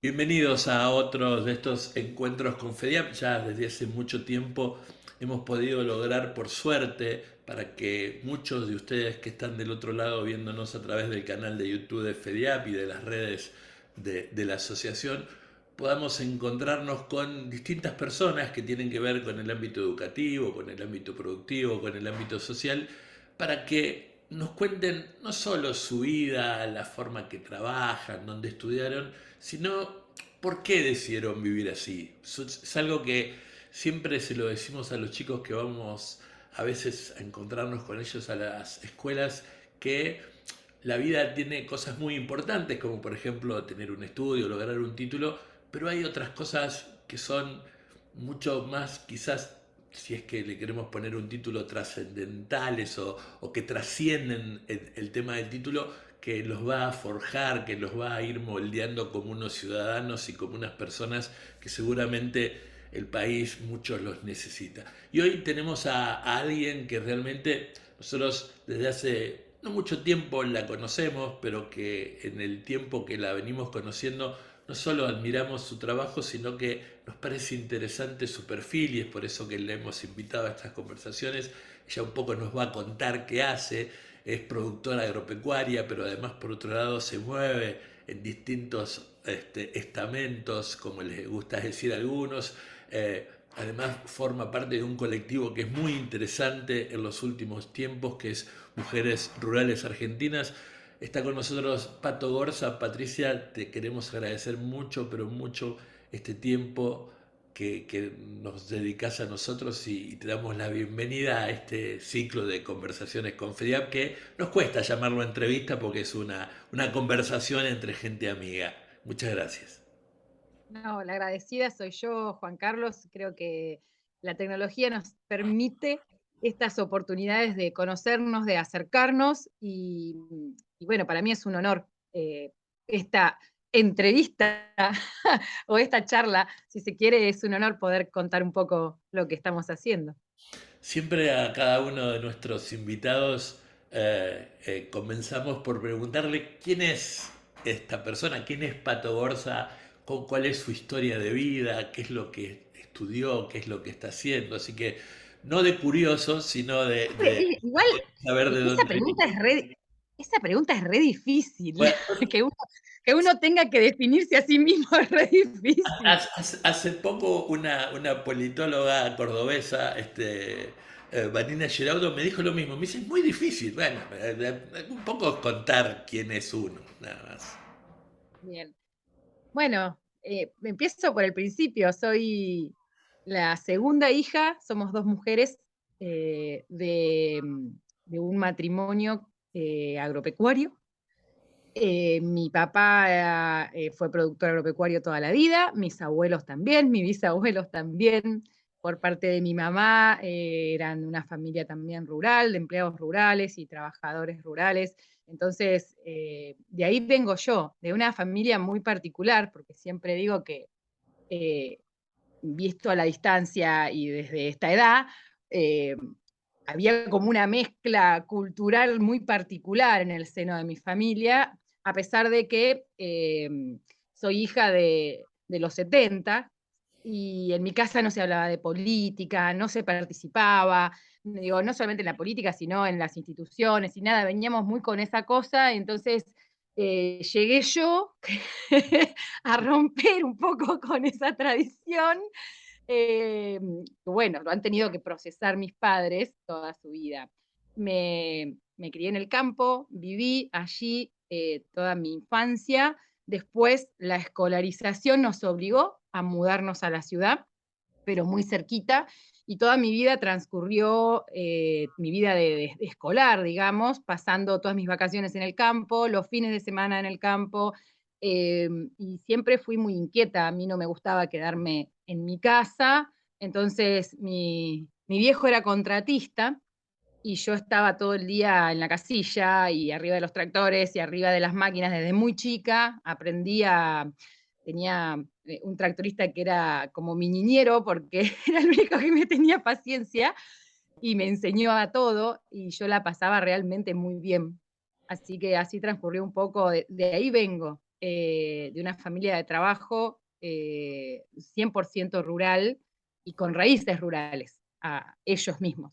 Bienvenidos a otros de estos encuentros con FEDIAP. Ya desde hace mucho tiempo hemos podido lograr, por suerte, para que muchos de ustedes que están del otro lado viéndonos a través del canal de YouTube de FEDIAP y de las redes de la asociación, podamos encontrarnos con distintas personas que tienen que ver con el ámbito educativo, con el ámbito productivo, con el ámbito social, para que nos cuenten no solo su vida, la forma que trabajan, dónde estudiaron, sino por qué decidieron vivir así. Es algo que siempre se lo decimos a los chicos que vamos a veces a encontrarnos con ellos a las escuelas, que la vida tiene cosas muy importantes, como por ejemplo tener un estudio, lograr un título, pero hay otras cosas que son mucho más, quizás, si es que le queremos poner un título, trascendentales o que trascienden el tema del título, que los va a forjar, que los va a ir moldeando como unos ciudadanos y como unas personas que seguramente el país muchos los necesita. Y hoy tenemos a alguien que realmente nosotros desde hace no mucho tiempo la conocemos, pero que en el tiempo que la venimos conociendo no solo admiramos su trabajo, sino que nos parece interesante su perfil y es por eso que le hemos invitado a estas conversaciones. Ella un poco nos va a contar qué hace, es productora agropecuaria, pero además por otro lado se mueve en distintos estamentos, como les gusta decir a algunos. Además forma parte de un colectivo que es muy interesante en los últimos tiempos, que es Mujeres Rurales Argentinas. Está con nosotros Pato Gorza. Patricia, te queremos agradecer mucho, pero mucho este tiempo que nos dedicas a nosotros y te damos la bienvenida a este ciclo de conversaciones con FEDIAP, que nos cuesta llamarlo entrevista porque es una conversación entre gente amiga. Muchas gracias. No, la agradecida soy yo, Juan Carlos. Creo que la tecnología nos permite estas oportunidades de conocernos, de acercarnos y bueno, para mí es un honor esta entrevista o esta charla, si se quiere, es un honor poder contar un poco lo que estamos haciendo. Siempre a cada uno de nuestros invitados comenzamos por preguntarle quién es esta persona, quién es Pato Gorza, cuál es su historia de vida, qué es lo que estudió, qué es lo que está haciendo. Así que no de curioso, sino de Igual, saber de esa dónde pregunta viene. es re difícil, Bueno, que uno, que uno tenga que definirse a sí mismo es re difícil. hace poco una politóloga cordobesa, Vanina Geraudo, me dijo lo mismo. Me dice, es muy difícil. Bueno, un poco contar quién es uno, nada más. Bien. Bueno, empiezo por el principio. Soy la segunda hija, somos dos mujeres de un matrimonio agropecuario. Mi papá fue productor agropecuario toda la vida, mis abuelos también, mis bisabuelos también. Por parte de mi mamá eran una familia también rural, de empleados rurales y trabajadores rurales. Entonces, de ahí vengo yo, de una familia muy particular, porque siempre digo que, eh, visto a la distancia y desde esta edad, eh, había como una mezcla cultural muy particular en el seno de mi familia, a pesar de que soy hija de los 70 y en mi casa no se hablaba de política, no se participaba, digo, no solamente en la política, sino en las instituciones y nada, veníamos muy con esa cosa, entonces llegué yo a romper un poco con esa tradición. Bueno, lo han tenido que procesar mis padres toda su vida. Me crié en el campo, viví allí toda mi infancia. Después la escolarización nos obligó a mudarnos a la ciudad, pero muy cerquita, y toda mi vida transcurrió, mi vida de escolar, digamos, pasando todas mis vacaciones en el campo, los fines de semana en el campo, y siempre fui muy inquieta, a mí no me gustaba quedarme en mi casa, entonces mi viejo era contratista y yo estaba todo el día en la casilla y arriba de los tractores y arriba de las máquinas desde muy chica. Tenía un tractorista que era como mi niñero porque era el único que me tenía paciencia y me enseñó a todo y yo la pasaba realmente muy bien. Así que así transcurrió un poco, de ahí vengo. de una familia de trabajo 100% rural y con raíces rurales, a ellos mismos.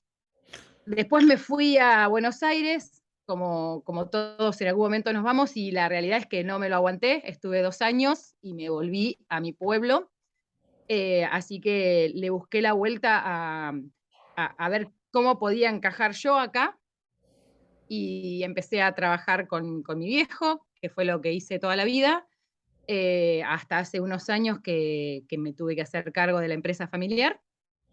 Después me fui a Buenos Aires, como todos en algún momento nos vamos, y la realidad es que no me lo aguanté, estuve 2 años y me volví a mi pueblo, así que le busqué la vuelta a ver cómo podía encajar yo acá, y empecé a trabajar con mi viejo, que fue lo que hice toda la vida, hasta hace unos años que me tuve que hacer cargo de la empresa familiar.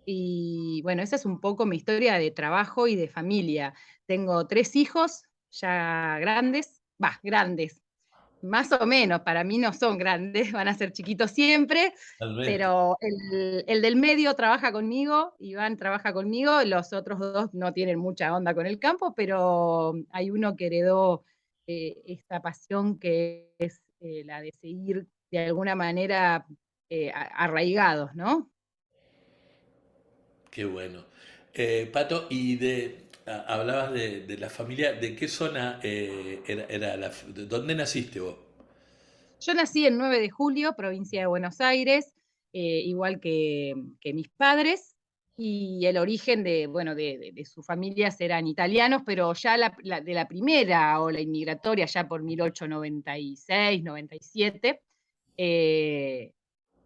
Y bueno, esa es un poco mi historia de trabajo y de familia. Tengo 3 hijos ya grandes, grandes, más o menos, para mí no son grandes, van a ser chiquitos siempre, Totalmente. pero el del medio trabaja conmigo, Iván trabaja conmigo, los otros 2 no tienen mucha onda con el campo, pero hay uno que heredó esta pasión que es la de seguir de alguna manera arraigados, ¿no? Qué bueno. Pato, hablabas de la familia, ¿de qué zona dónde naciste vos? Yo nací el 9 de julio, provincia de Buenos Aires, igual que mis padres, y el origen de, bueno, de sus familias eran italianos, pero ya de la primera ola inmigratoria, ya por 1896, 97, eh,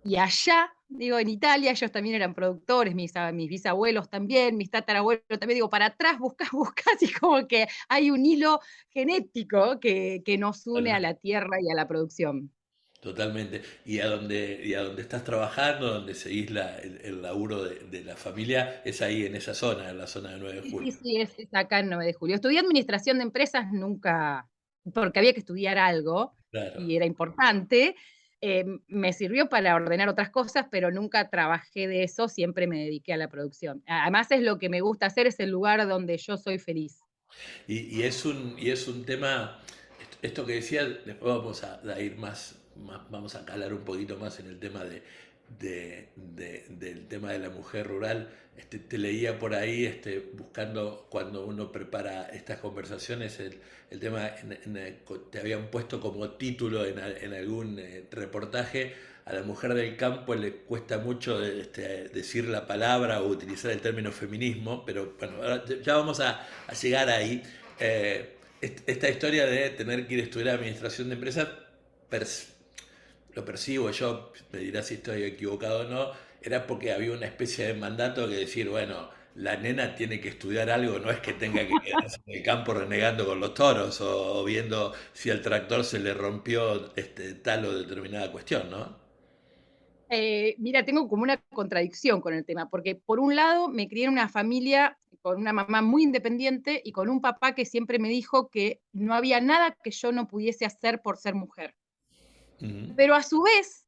y allá, digo, en Italia, ellos también eran productores, mis bisabuelos también, mis tatarabuelos también, digo, para atrás buscás, buscás, y como que hay un hilo genético que nos une a la tierra y a la producción. Totalmente. Y a dónde estás trabajando, donde seguís el laburo de la familia, es ahí en esa zona, en la zona de 9 de Sí, sí, julio. sí, es acá en 9 de julio. Estudié administración de empresas, nunca, porque había que estudiar algo Claro. y era importante. Me sirvió para ordenar otras cosas, pero nunca trabajé de eso, siempre me dediqué a la producción. Además es lo que me gusta hacer, es el lugar donde yo soy feliz. Y es un tema, esto que decía, después vamos a ir vamos a calar un poquito más en el tema del tema de la mujer rural. Te leía por ahí, buscando cuando uno prepara estas conversaciones, el tema, te habían puesto como título en algún reportaje: a la mujer del campo le cuesta mucho decir la palabra o utilizar el término feminismo, pero bueno, ahora ya vamos a llegar ahí. Esta historia de tener que ir a estudiar administración de empresas, pers- lo percibo yo, me dirá si estoy equivocado o no, era porque había una especie de mandato que decir, bueno, la nena tiene que estudiar algo, no es que tenga que quedarse en el campo renegando con los toros o viendo si el tractor se le rompió tal o determinada cuestión, ¿no? Mira, tengo como una contradicción con el tema, porque por un lado me crié en una familia con una mamá muy independiente y con un papá que siempre me dijo que no había nada que yo no pudiese hacer por ser mujer. Ujú. Pero a su vez,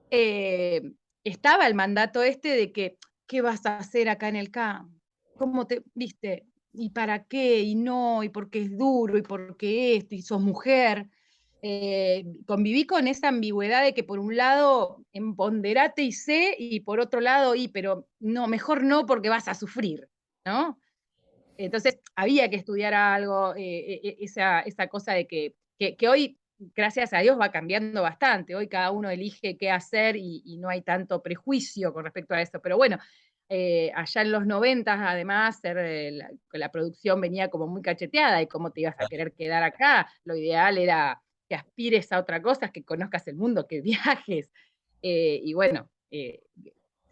eh, estaba el mandato este de que, ¿qué vas a hacer acá en el campo? ¿Cómo te, viste? ¿Y para qué? Y no, y porque es duro, y porque esto, y sos mujer. Conviví con esa ambigüedad de que por un lado empoderate y sé, y por otro lado, pero no, mejor no porque vas a sufrir, ¿no? Entonces había que estudiar algo, esa cosa de que hoy, gracias a Dios, va cambiando bastante. Hoy cada uno elige qué hacer y no hay tanto prejuicio con respecto a eso. Pero bueno, allá en los 90, además, que la producción venía como muy cacheteada y cómo te ibas a querer quedar acá. Lo ideal era que aspires a otra cosa, que conozcas el mundo, que viajes. Y bueno,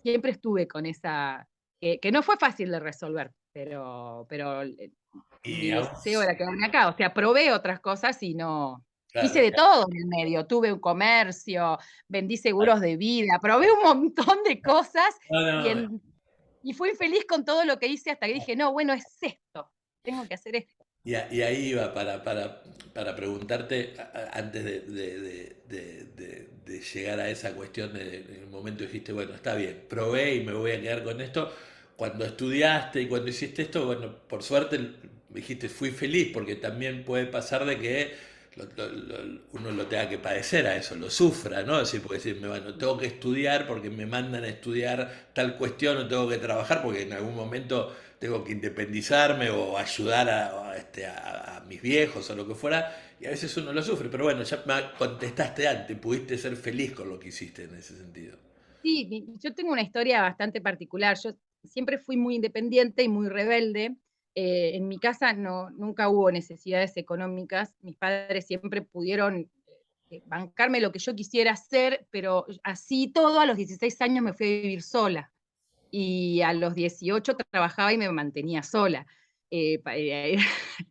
siempre estuve con esa, que no fue fácil de resolver, pero Y mi aún, deseo era quedarme acá. O sea, probé otras cosas y no. Hice claro, de todo en el medio. Tuve un comercio, vendí seguros de vida, probé un montón de cosas no, y, no, y fui feliz con todo lo que hice hasta que dije, no, bueno, es esto. Tengo que hacer esto. y ahí iba para preguntarte, antes de llegar a esa cuestión, en el momento dijiste, bueno, está bien, probé y me voy a quedar con esto. Cuando estudiaste y cuando hiciste esto, bueno, por suerte dijiste, fui feliz, porque también puede pasar de que uno lo tenga que padecer a eso, lo sufra, ¿no? Es decir, porque decirme, bueno, tengo que estudiar porque me mandan a estudiar tal cuestión, o tengo que trabajar porque en algún momento tengo que independizarme o ayudar a mis viejos o lo que fuera, Y a veces uno lo sufre, pero bueno, ya me contestaste antes, pudiste ser feliz con lo que hiciste en ese sentido. Sí, yo tengo una historia bastante particular. Yo siempre fui muy independiente y muy rebelde. En mi casa nunca hubo necesidades económicas. Mis padres siempre pudieron bancarme lo que yo quisiera hacer, pero así todo, a los 16 años me fui a vivir sola. Y a los 18 trabajaba y me mantenía sola.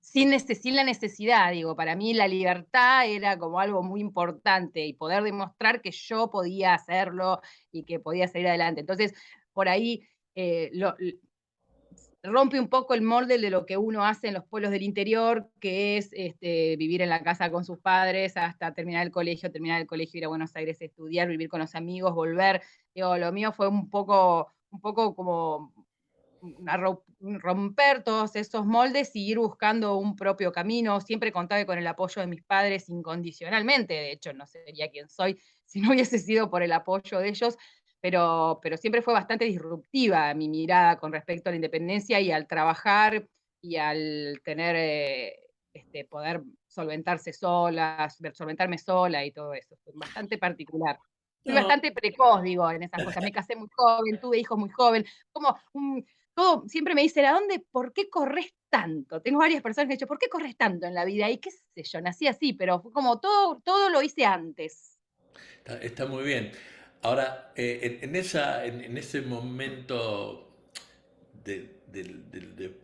Sin la necesidad, digo, para mí la libertad era como algo muy importante y poder demostrar que yo podía hacerlo y que podía salir adelante. Entonces, por ahí rompe un poco el molde de lo que uno hace en los pueblos del interior, que es vivir en la casa con sus padres hasta terminar el colegio, ir a Buenos Aires a estudiar, vivir con los amigos, volver. Digo, lo mío fue un poco como romper todos esos moldes y ir buscando un propio camino. Siempre contaba con el apoyo de mis padres incondicionalmente. De hecho, no sería quien soy si no hubiese sido por el apoyo de ellos, pero siempre fue bastante disruptiva mi mirada con respecto a la independencia y al trabajar y al tener, poder solventarme sola y todo eso. Fue bastante particular. Fui No, bastante precoz, digo, en esas cosas. Me casé muy joven, tuve hijos muy joven, como todo, siempre me dicen, por qué corres tanto? Tengo varias personas que han dicho, ¿por qué corres tanto en la vida? Y qué sé yo, nací así, pero fue como todo lo hice antes. está muy bien. Ahora, en ese momento de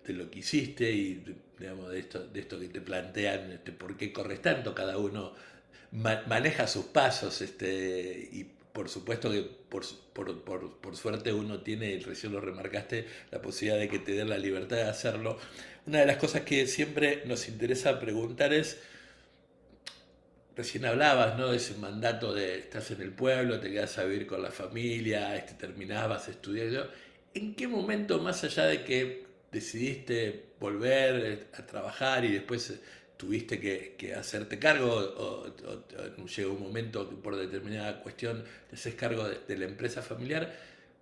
lo que hiciste y digamos, de esto que te plantean, por qué corres tanto, cada uno maneja sus pasos, y por supuesto que por suerte uno tiene, y recién lo remarcaste, la posibilidad de que te den la libertad de hacerlo. Una de las cosas que siempre nos interesa preguntar es, recién hablabas, ¿no? De ese mandato de estás en el pueblo, te quedas a vivir con la familia, terminabas estudiando. ¿En qué momento, más allá de que decidiste volver a trabajar y después tuviste que hacerte cargo o llegó un momento que por determinada cuestión te haces cargo de la empresa familiar,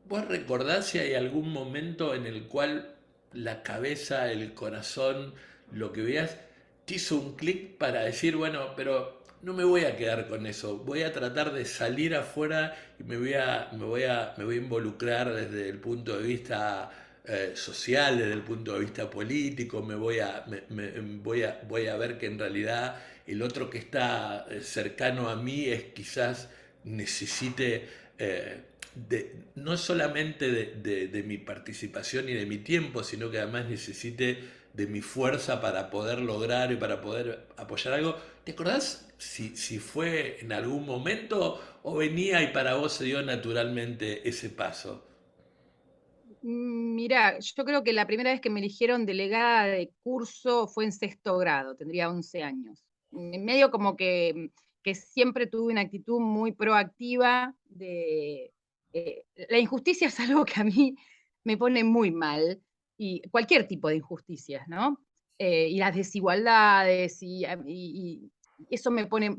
vos recordás si hay algún momento en el cual la cabeza, el corazón, lo que veas, te hizo un clic para decir, bueno, pero no me voy a quedar con eso, voy a tratar de salir afuera y me voy a involucrar desde el punto de vista social, desde el punto de vista político, voy a ver que en realidad el otro que está cercano a mí es quizás necesite no solamente de mi participación y de mi tiempo, sino que además necesite de mi fuerza para poder lograr y para poder apoyar algo. ¿Te acordás si fue en algún momento o venía y para vos se dio naturalmente ese paso? Mirá, yo creo que la primera vez que me eligieron delegada de curso fue en sexto grado, tendría 11 años. En medio como que siempre tuve una actitud muy proactiva la injusticia es algo que a mí me pone muy mal, y cualquier tipo de injusticias, ¿no? Y las desigualdades, y eso me pone,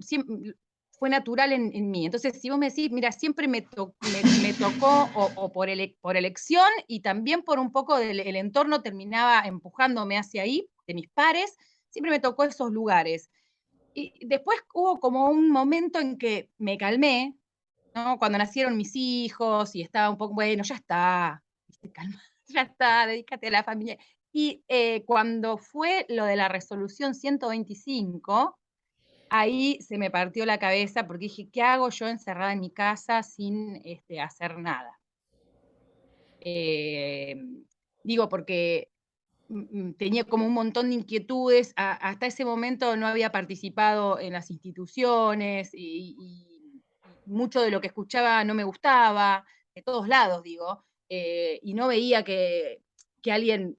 fue natural en mí. Entonces, si vos me decís, mira, siempre me tocó o por elección y también por un poco del el entorno terminaba empujándome hacia ahí, de mis pares, siempre me tocó esos lugares. Y después hubo como un momento en que me calmé, ¿no? Cuando nacieron mis hijos y estaba un poco, bueno, ya está, ¿viste? Calma, ya está, dedícate a la familia. Y cuando fue lo de la resolución 125, ahí se me partió la cabeza porque dije, ¿qué hago yo encerrada en mi casa sin hacer nada? Eh, Digo, porque tenía como un montón de inquietudes. Hasta ese momento no había participado en las instituciones y mucho de lo que escuchaba no me gustaba, de todos lados, digo, y no veía que alguien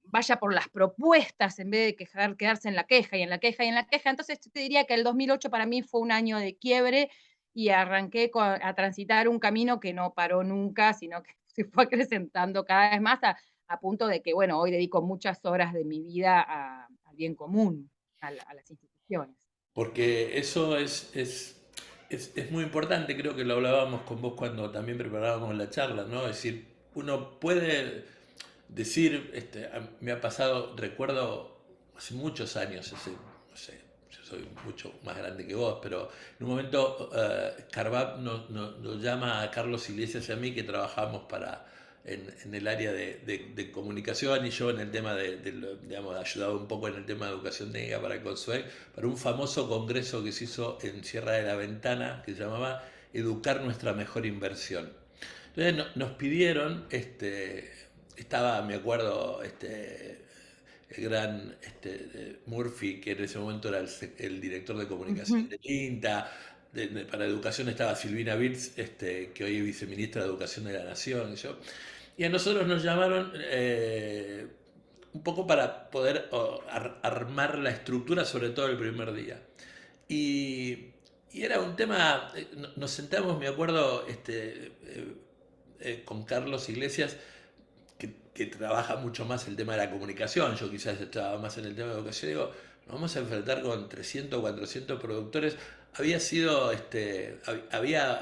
vaya por las propuestas en vez de quedarse en la queja y en la queja y en la queja. Entonces te diría que el 2008 para mí fue un año de quiebre y arranqué a transitar un camino que no paró nunca, sino que se fue acrecentando cada vez más a punto de que, bueno, hoy dedico muchas horas de mi vida al bien común, a las instituciones. Porque eso es muy importante, creo que lo hablábamos con vos cuando también preparábamos la charla, ¿no? Es decir, uno puede decir, me ha pasado, recuerdo hace muchos años, hace, no sé, soy mucho más grande que vos, pero en un momento Carvap nos llama a Carlos Iglesias y a mí, que trabajábamos en el área de comunicación, y yo en el tema digamos, ayudaba un poco en el tema de educación técnica para el CONSUEC, para un famoso congreso que se hizo en Sierra de la Ventana, que se llamaba Educar nuestra mejor inversión. Entonces nos pidieron, estaba, me acuerdo, el gran Murphy, que en ese momento era el director de comunicación Ujú. del INTA. Para educación estaba Silvina Birz, que hoy es viceministra de Educación de la Nación. Y a nosotros nos llamaron un poco para poder armar la estructura, sobre todo el primer día. Y, y era un tema, nos sentamos, me acuerdo, con Carlos Iglesias, que trabaja mucho más el tema de la comunicación. Yo quizás estaba más en el tema de educación. Digo, nos vamos a enfrentar con 300 o 400 productores. Había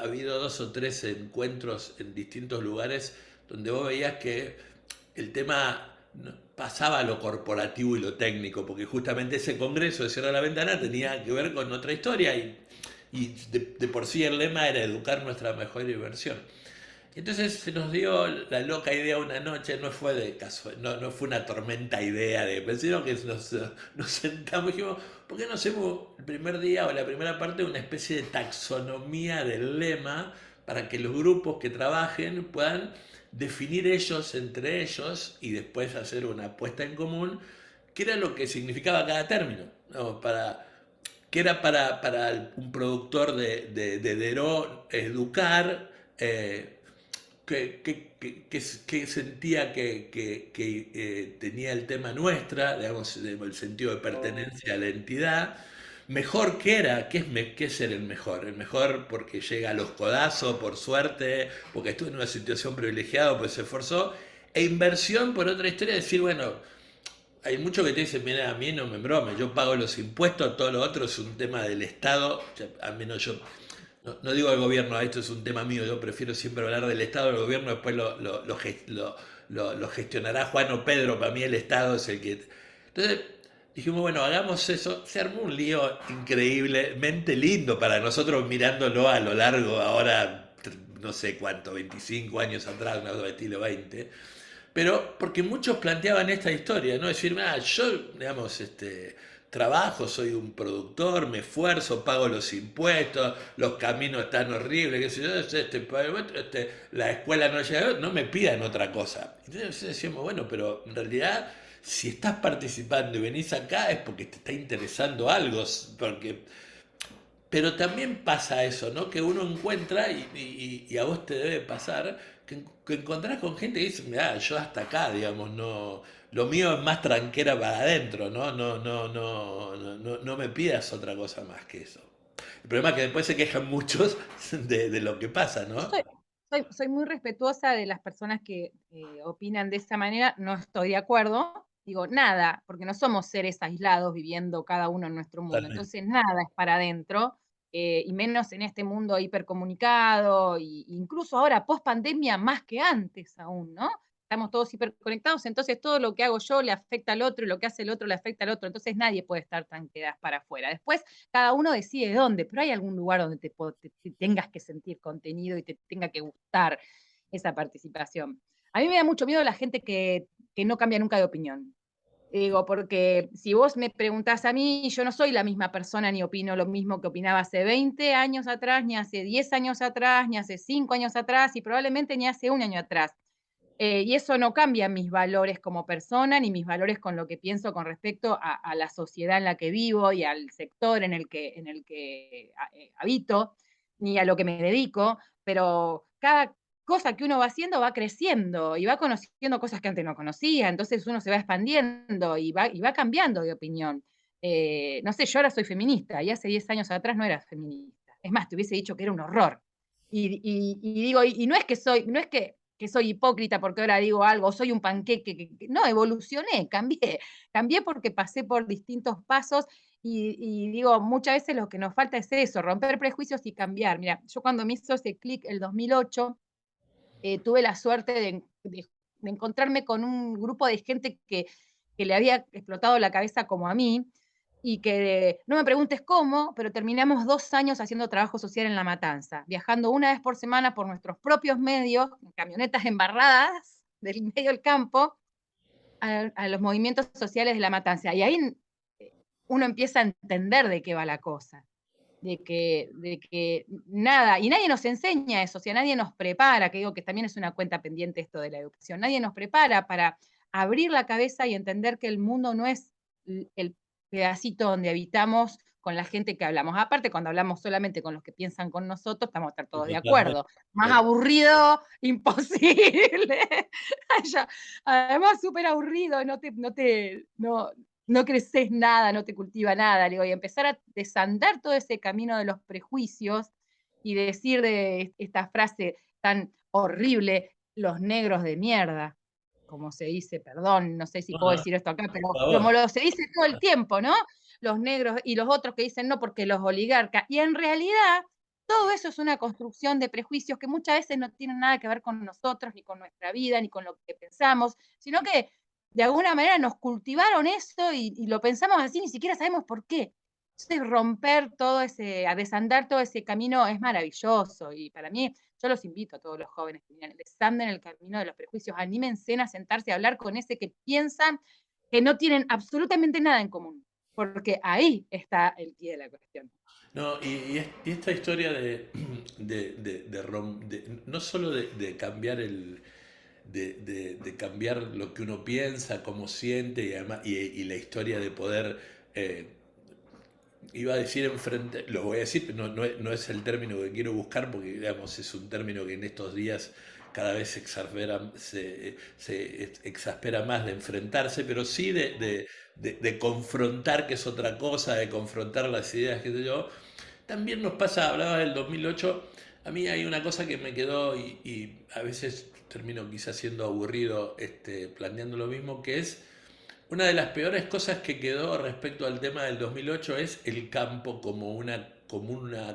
habido 2 o 3 encuentros en distintos lugares donde vos veías que el tema pasaba a lo corporativo y lo técnico, porque justamente ese congreso de Cierra la Ventana tenía que ver con otra historia, y de por sí el lema era educar nuestra mejor inversión. Entonces se nos dio la loca idea una noche, no fue de caso, no fue una tormenta idea sino que nos sentamos y dijimos, ¿por qué no hacemos el primer día o la primera parte una especie de taxonomía del lema, para que los grupos que trabajen puedan definir ellos entre ellos y después hacer una apuesta en común, qué era lo que significaba cada término, ¿no? Que era para un productor de Deró educar, que sentía que tenía el tema nuestra, digamos, el sentido de pertenencia a la entidad. Mejor que era, ¿qué es ser el mejor? El mejor porque llega a los codazos, por suerte, porque estuvo en una situación privilegiada, pues se esforzó. E inversión por otra historia, decir, bueno, hay muchos que te dicen, mira, a mí no me brome, yo pago los impuestos, todo lo otro es un tema del Estado. O sea, a menos yo no digo al gobierno, esto es un tema mío, yo prefiero siempre hablar del Estado. El gobierno después lo gestionará Juan o Pedro, para mí el Estado es el que... Entonces dijimos, bueno, hagamos eso. Se armó un lío increíblemente lindo para nosotros, mirándolo a lo largo, ahora no sé cuánto, 25 años atrás, una cosa de estilo 20. Pero porque muchos planteaban esta historia, ¿no? Decir, yo, digamos, trabajo, soy un productor, me esfuerzo, pago los impuestos, los caminos están horribles, qué sé yo, la escuela no llega, no me pidan otra cosa. Entonces decíamos, bueno, pero en realidad, si estás participando y venís acá es porque te está interesando algo, porque... Pero también pasa eso, ¿no? Que uno encuentra, y a vos te debe pasar, que encontrás con gente que dice, mira, yo hasta acá, digamos, no, lo mío es más tranquera para adentro, ¿no? No me pidas otra cosa más que eso. El problema es que después se quejan muchos de lo que pasa, Yo ¿no? soy muy respetuosa de las personas que opinan de esa manera, no estoy de acuerdo. Digo, nada, porque no somos seres aislados viviendo cada uno en nuestro mundo. Totalmente. Entonces, nada es para adentro, y menos en este mundo hipercomunicado, y incluso ahora, post pandemia, más que antes aún, ¿no? Estamos todos hiperconectados, entonces todo lo que hago yo le afecta al otro, y lo que hace el otro le afecta al otro. Entonces, nadie puede estar tranqueras para afuera. Después, cada uno decide dónde, pero hay algún lugar donde te tengas que sentir contenido y te tenga que gustar esa participación. A mí me da mucho miedo la gente que no cambia nunca de opinión. Digo, porque si vos me preguntás a mí, yo no soy la misma persona ni opino lo mismo que opinaba hace 20 años atrás, ni hace 10 años atrás, ni hace 5 años atrás, y probablemente ni hace un año atrás. Y eso no cambia mis valores como persona, ni mis valores con lo que pienso con respecto a la sociedad en la que vivo y al sector en el que habito, ni a lo que me dedico, pero cada cosa que uno va haciendo va creciendo y va conociendo cosas que antes no conocía, entonces uno se va expandiendo y va cambiando de opinión. No sé, yo ahora soy feminista y hace 10 años atrás no era feminista. Es más, te hubiese dicho que era un horror. Y digo, y no es que soy hipócrita porque ahora digo algo, soy un panqueque, no, evolucioné, cambié porque pasé por distintos pasos, y digo, muchas veces lo que nos falta es eso, romper prejuicios y cambiar. Mira, yo cuando me hizo ese clic el 2008, tuve la suerte de encontrarme con un grupo de gente que le había explotado la cabeza como a mí, y que no me preguntes cómo, pero terminamos 2 años haciendo trabajo social en La Matanza, viajando una vez por semana por nuestros propios medios, en camionetas embarradas del medio del campo, a los movimientos sociales de La Matanza. Y ahí uno empieza a entender de qué va la cosa, de que nada, y nadie nos enseña eso, o sea, nadie nos prepara, que digo que también es una cuenta pendiente esto de la educación, nadie nos prepara para abrir la cabeza y entender que el mundo no es el pedacito donde habitamos con la gente que hablamos. Aparte, cuando hablamos solamente con los que piensan con nosotros, estamos a estar todos de Totalmente. acuerdo. Más aburrido, imposible. Además, súper aburrido, no creces nada, no te cultiva nada, digo, y empezar a desandar todo ese camino de los prejuicios y decir de esta frase tan horrible, los negros de mierda, como se dice, perdón, no sé si No, puedo no, decir esto acá, por pero como favor. lo se dice todo el tiempo, ¿no? Los negros y los otros que dicen no porque los oligarcas, y en realidad todo eso es una construcción de prejuicios que muchas veces no tienen nada que ver con nosotros, ni con nuestra vida, ni con lo que pensamos, sino que de alguna manera nos cultivaron eso y lo pensamos así, ni siquiera sabemos por qué. Entonces, romper todo ese, a desandar todo ese camino es maravilloso. Y para mí, yo los invito a todos los jóvenes que desanden el camino de los prejuicios, anímense a sentarse a hablar con ese que piensan que no tienen absolutamente nada en común, porque ahí está el pie de la cuestión. No, y esta historia no solo de cambiar de cambiar lo que uno piensa, cómo siente y además y la historia de poder eh, iba a decir enfrente, lo voy a decir, pero no es el término que quiero buscar porque digamos es un término que en estos días cada vez se exaspera más de enfrentarse, pero sí de confrontar, que es otra cosa, de confrontar las ideas, qué sé yo. También nos pasa, hablaba del 2008, a mí hay una cosa que me quedó y a veces termino quizás siendo aburrido planteando lo mismo, que es una de las peores cosas que quedó respecto al tema del 2008 es el campo como una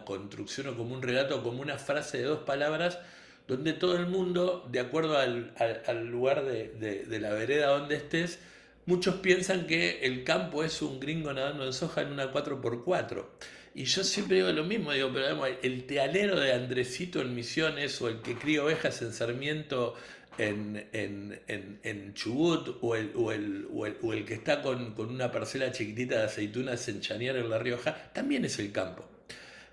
construcción o como un relato, como una frase de dos palabras, donde todo el mundo, de acuerdo al lugar de la vereda donde estés, muchos piensan que el campo es un gringo nadando en soja en una 4x4. Y yo siempre digo lo mismo, digo, pero digamos, el tealero de Andresito en Misiones o el que cría ovejas en Sarmiento en Chubut o el que está con una parcela chiquitita de aceitunas en Chañar en La Rioja, también es el campo.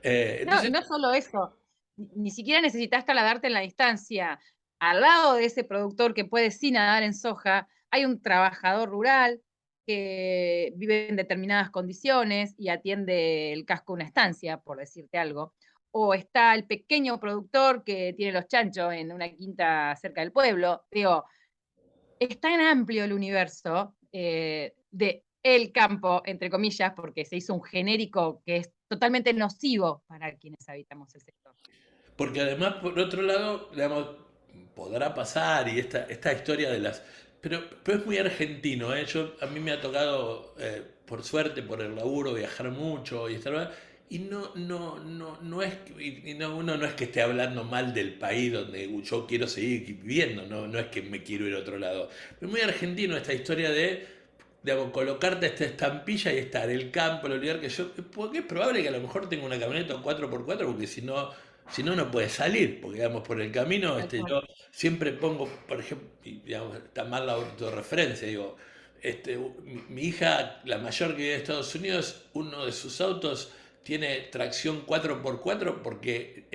No, y Entonces, no solo eso, ni siquiera necesitas trasladarte en la distancia. Al lado de ese productor que puede sí nadar en soja, hay un trabajador rural que vive en determinadas condiciones y atiende el casco de una estancia, por decirte algo. O está el pequeño productor que tiene los chanchos en una quinta cerca del pueblo. Digo, es tan amplio el universo de el campo, entre comillas, porque se hizo un genérico que es totalmente nocivo para quienes habitamos el sector. porque además, por otro lado, digamos, podrá pasar y esta historia de las... Pero es muy argentino, ¿eh? A mí me ha tocado, por suerte, por el laburo, viajar mucho y estar... Y no es, uno no es que esté hablando mal del país donde yo quiero seguir viviendo, no es que me quiero ir a otro lado. Es muy argentino esta historia de, digamos, colocarte esta estampilla y estar el campo, el lugar que yo... Porque es probable que a lo mejor tenga una camioneta 4x4 porque si no, no puede salir, porque digamos, por el camino, Tal cual. yo siempre pongo, por ejemplo, y, digamos, está mal la autorreferencia, digo, mi hija, la mayor que vive en Estados Unidos, uno de sus autos tiene tracción 4x4 porque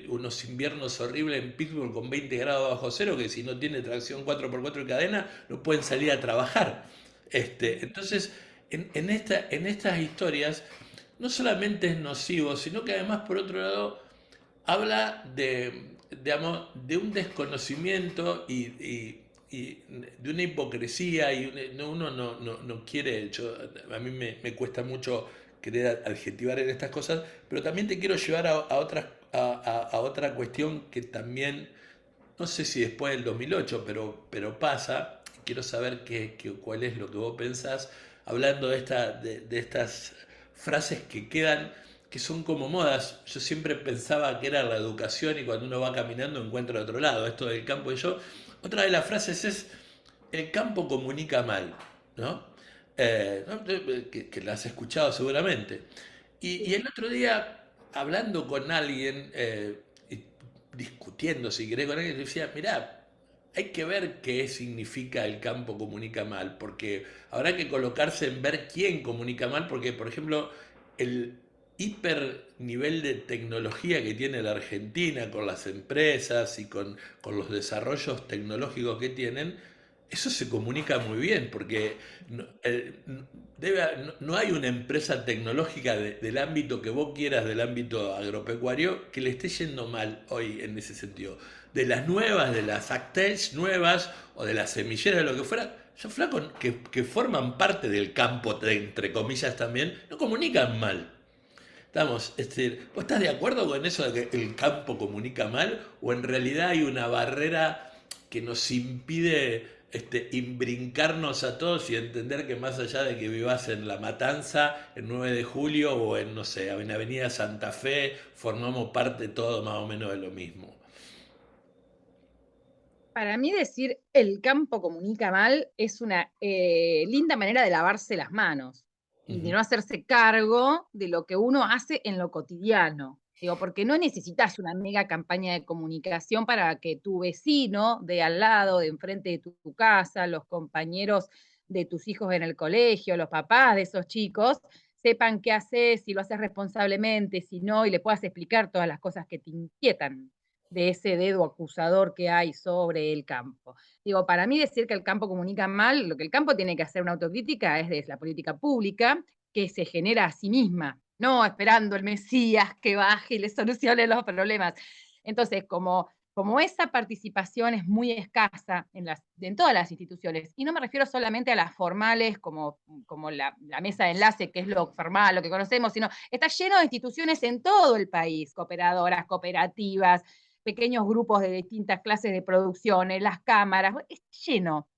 unos inviernos horribles en Pittsburgh con 20 grados bajo cero, que si no tiene tracción 4x4 y cadena, no pueden salir a trabajar. Entonces, en estas historias, no solamente es nocivo, sino que además, por otro lado, habla digamos, de un desconocimiento y de una hipocresía y uno no quiere, a mí me cuesta mucho querer adjetivar en estas cosas, pero también te quiero llevar a otra cuestión que también, no sé si después del 2008, pero pasa, quiero saber cuál es lo que vos pensás, hablando de estas frases que quedan que son como modas. Yo siempre pensaba que era la educación y cuando uno va caminando encuentra otro lado, esto del campo y yo. Otra de las frases es, el campo comunica mal, ¿no? ¿No? Que la has escuchado seguramente. Y Sí. el otro día, hablando con alguien, y discutiendo, si querés, con alguien, decía, mirá, hay que ver qué significa el campo comunica mal, porque habrá que colocarse en ver quién comunica mal, porque, por ejemplo, el hiper nivel de tecnología que tiene la Argentina con las empresas y con los desarrollos tecnológicos que tienen, eso se comunica muy bien, porque no, no hay una empresa tecnológica del ámbito que vos quieras, del ámbito agropecuario, que le esté yendo mal hoy en ese sentido. De las nuevas, de las Actel nuevas o de las semilleras, de lo que fuera, son flacos que forman parte del campo, entre comillas también, no comunican mal. Estamos, es decir, ¿vos estás de acuerdo con eso de que el campo comunica mal? ¿O en realidad hay una barrera que nos impide imbrincarnos a todos y entender que más allá de que vivas en La Matanza, en 9 de julio o en, no sé, en Avenida Santa Fe, formamos parte todo más o menos de lo mismo? Para mí decir el campo comunica mal es una linda manera de lavarse las manos y de Ujú. no hacerse cargo de lo que uno hace en lo cotidiano. Digo, porque no necesitas una mega campaña de comunicación para que tu vecino de al lado, de enfrente de tu casa, los compañeros de tus hijos en el colegio, los papás de esos chicos, sepan qué haces, si lo haces responsablemente, si no, y le puedas explicar todas las cosas que te inquietan de ese dedo acusador que hay sobre el campo. Digo, para mí decir que el campo comunica mal, lo que el campo tiene que hacer una autocrítica es de la política pública que se genera a sí misma, no esperando el Mesías que baje y le solucione los problemas. Entonces, como esa participación es muy escasa en todas las instituciones, y no me refiero solamente a las formales como la mesa de enlace, que es lo formal, lo que conocemos, sino está lleno de instituciones en todo el país, cooperadoras, cooperativas, pequeños grupos de distintas clases de producciones, las cámaras, es lleno.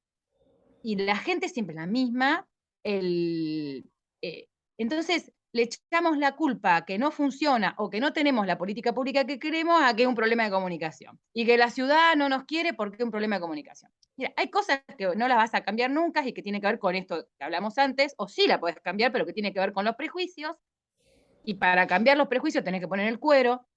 Y la gente es siempre la misma. El, eh, entonces, le echamos la culpa a que no funciona o que no tenemos la política pública que queremos a que es un problema de comunicación. Y que la ciudad no nos quiere porque es un problema de comunicación. Mira, hay cosas que no las vas a cambiar nunca y que tiene que ver con esto que hablamos antes, o sí la puedes cambiar, pero que tiene que ver con los prejuicios. Y para cambiar los prejuicios tenés que poner el cuero.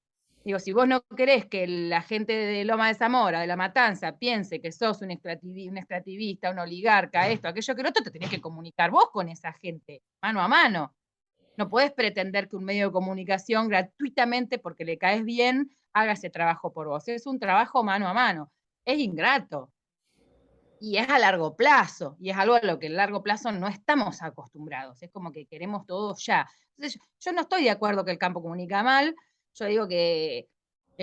Digo, si vos no querés que la gente de Loma de Zamora, de La Matanza, piense que sos un extractivista, un oligarca, esto, aquello, que lo otro, te tenés que comunicar vos con esa gente, mano a mano. No podés pretender que un medio de comunicación gratuitamente, porque le caes bien, haga ese trabajo por vos. Es un trabajo mano a mano. Es ingrato. Y es a largo plazo, y es algo a lo que a largo plazo no estamos acostumbrados. Es como que queremos todo ya. Entonces, yo no estoy de acuerdo que el campo comunica mal. Yo digo que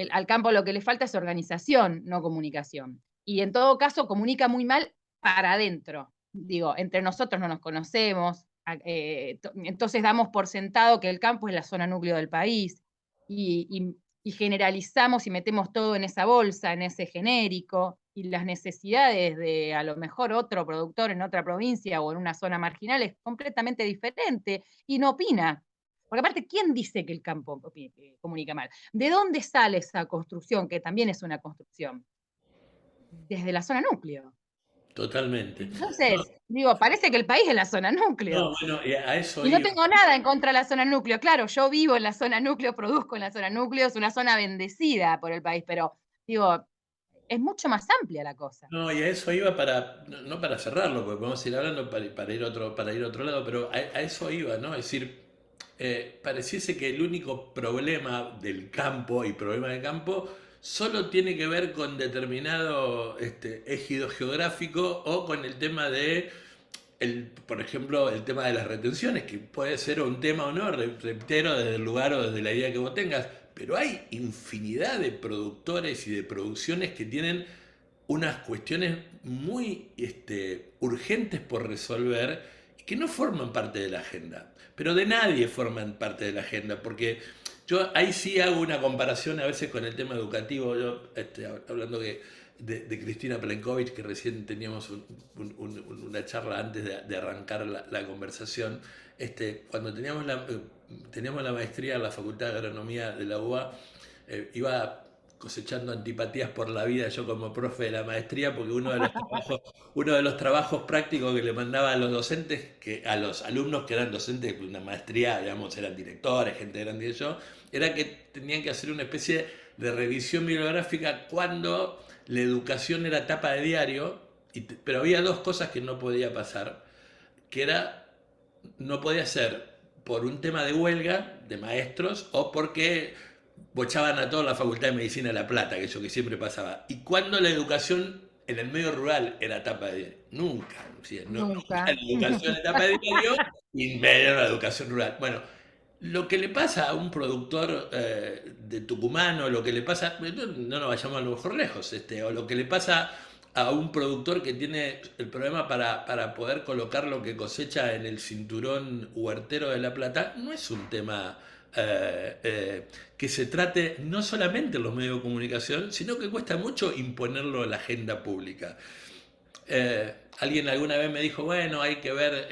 al campo lo que le falta es organización, no comunicación. Y en todo caso, comunica muy mal para adentro. Digo, entre nosotros no nos conocemos, entonces damos por sentado que el campo es la zona núcleo del país y generalizamos y metemos todo en esa bolsa, en ese genérico, y las necesidades de a lo mejor otro productor en otra provincia o en una zona marginal es completamente diferente y no opina. Porque aparte, ¿quién dice que el campo comunica mal? ¿De dónde sale esa construcción, que también es una construcción? Desde la zona núcleo. Totalmente. No, Entonces, digo, parece que el país es la zona no, núcleo. bueno, a eso Y no iba. tengo nada en contra de la zona núcleo. Claro, yo vivo en la zona núcleo, produzco en la zona núcleo, es una zona bendecida por el país, pero digo, es mucho más amplia la cosa. No, y a eso iba para, no para cerrarlo, porque podemos ir hablando para ir a otro lado, pero a eso iba, ¿no? Es decir, pareciese que el único problema del campo y problema del campo solo tiene que ver con determinado ejido geográfico o con el tema de, por ejemplo, el tema de las retenciones, que puede ser un tema o no, reitero, desde el lugar o desde la idea que vos tengas, pero hay infinidad de productores y de producciones que tienen unas cuestiones muy urgentes por resolver y que no forman parte de la agenda. Pero de nadie forman parte de la agenda, porque yo ahí sí hago una comparación a veces con el tema educativo. Yo, hablando de Cristina Plenković, que recién teníamos una charla antes de arrancar la conversación, cuando teníamos la maestría en la Facultad de Agronomía de la UBA, iba cosechando antipatías por la vida yo como profe de la maestría, porque uno de los trabajos prácticos que le mandaba a los docentes, a los alumnos que eran docentes de una maestría, digamos, eran directores, gente grande y yo, era que tenían que hacer una especie de revisión bibliográfica cuando la educación era tapa de diario, pero había dos cosas que no podía pasar, que era, no podía ser por un tema de huelga de maestros o porque bochaban a toda la Facultad de Medicina de La Plata, que eso que siempre pasaba. Y cuando la educación en el medio rural era etapa de diario, nunca, ¿sí? Nunca Nunca. la educación en etapa de diario y medio la educación rural. Bueno, lo que le pasa a un productor de Tucumán, o lo que le pasa, no nos vayamos a lo mejor lejos, o lo que le pasa a un productor que tiene el problema para poder colocar lo que cosecha en el cinturón huertero de La Plata, no es un tema que se trate no solamente en los medios de comunicación, sino que cuesta mucho imponerlo en la agenda pública. Alguien alguna vez me dijo, bueno, hay que ver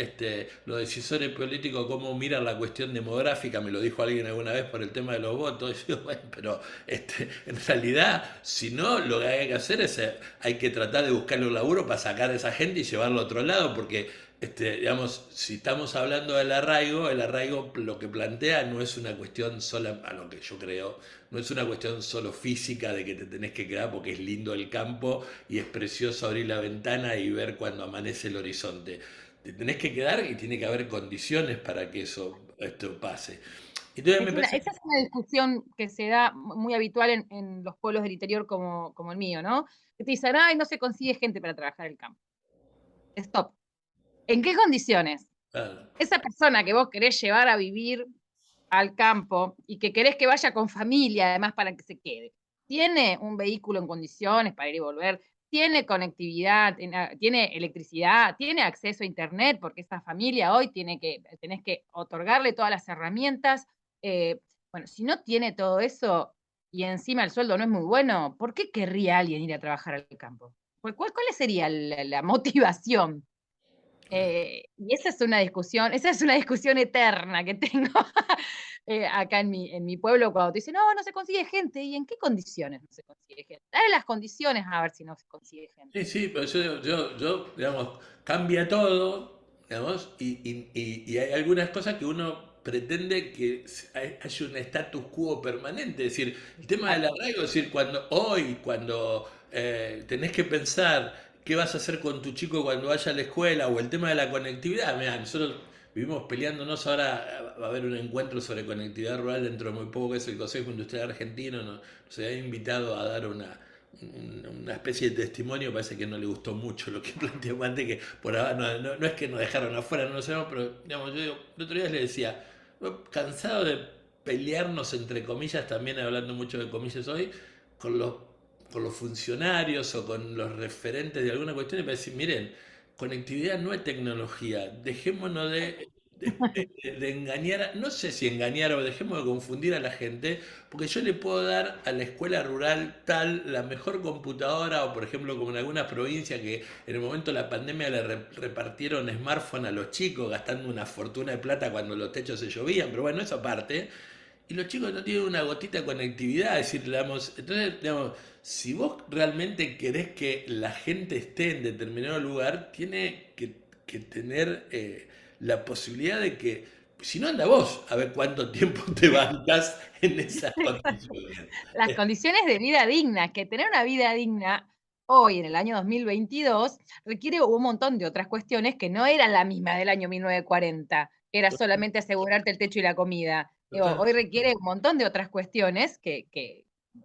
los decisores políticos cómo miran la cuestión demográfica, me lo dijo alguien alguna vez por el tema de los votos. Y yo, bueno, pero en realidad, si no, lo que hay que hacer es, hay que tratar de buscarle un laburo para sacar a esa gente y llevarlo a otro lado, porque, digamos, si estamos hablando del arraigo, el arraigo lo que plantea no es una cuestión sola, a lo que yo creo, no es una cuestión solo física de que te tenés que quedar porque es lindo el campo y es precioso abrir la ventana y ver cuando amanece el horizonte. Te tenés que quedar y tiene que haber condiciones para que esto pase. Entonces me parece Esa es una discusión que se da muy habitual en los pueblos del interior como el mío, ¿no? Que te dicen, ay, no se consigue gente para trabajar el campo. Stop. ¿En qué condiciones? claro, Esa persona que vos querés llevar a vivir al campo y que querés que vaya con familia, además, para que se quede, ¿tiene un vehículo en condiciones para ir y volver? ¿Tiene conectividad? ¿Tiene electricidad? ¿Tiene acceso a internet? Porque esa familia hoy tenés que otorgarle todas las herramientas. Bueno, si no tiene todo eso y encima el sueldo no es muy bueno, ¿por qué querría alguien ir a trabajar al campo? ¿Cuál sería la motivación? Y esa es una discusión eterna que tengo acá en mi pueblo cuando te dicen, no, no se consigue gente. ¿Y en qué condiciones no se consigue gente? Dale las condiciones a ver si no se consigue gente. sí, sí, pero digamos, cambia todo, digamos, y hay algunas cosas que uno pretende que haya un status quo permanente. Es decir, el tema del Exacto. arraigo, es decir, cuando tenés que pensar qué vas a hacer con tu chico cuando vaya a la escuela, o el tema de la conectividad. Mirá, nosotros vivimos peleándonos, ahora va a haber un encuentro sobre conectividad rural dentro de muy poco, que es el Consejo Industrial Argentino, nos ha invitado a dar una especie de testimonio. Parece que no le gustó mucho lo que planteó antes, que por ahora no es que nos dejaron afuera, no lo sabemos, pero digamos, yo digo, el otro día le decía, cansado de pelearnos entre comillas, también hablando mucho de comillas hoy, con los funcionarios o con los referentes de alguna cuestión, y para decir, miren, conectividad no es tecnología, dejémonos de engañar, no sé si engañar o dejemos de confundir a la gente, porque yo le puedo dar a la escuela rural tal la mejor computadora, o por ejemplo como en algunas provincias que en el momento de la pandemia le repartieron smartphone a los chicos gastando una fortuna de plata cuando los techos se llovían, pero bueno, eso aparte. Y los chicos no tienen una gotita de conectividad, es decir, digamos, entonces, digamos, si vos realmente querés que la gente esté en determinado lugar, tiene que tener la posibilidad de que, si no anda vos, a ver cuánto tiempo te bancas en esas condiciones. Las condiciones de vida digna, que tener una vida digna hoy, en el año 2022, requiere un montón de otras cuestiones que no eran la misma del año 1940, que era solamente asegurarte el techo y la comida. Digo, Total. hoy requiere un montón de otras cuestiones que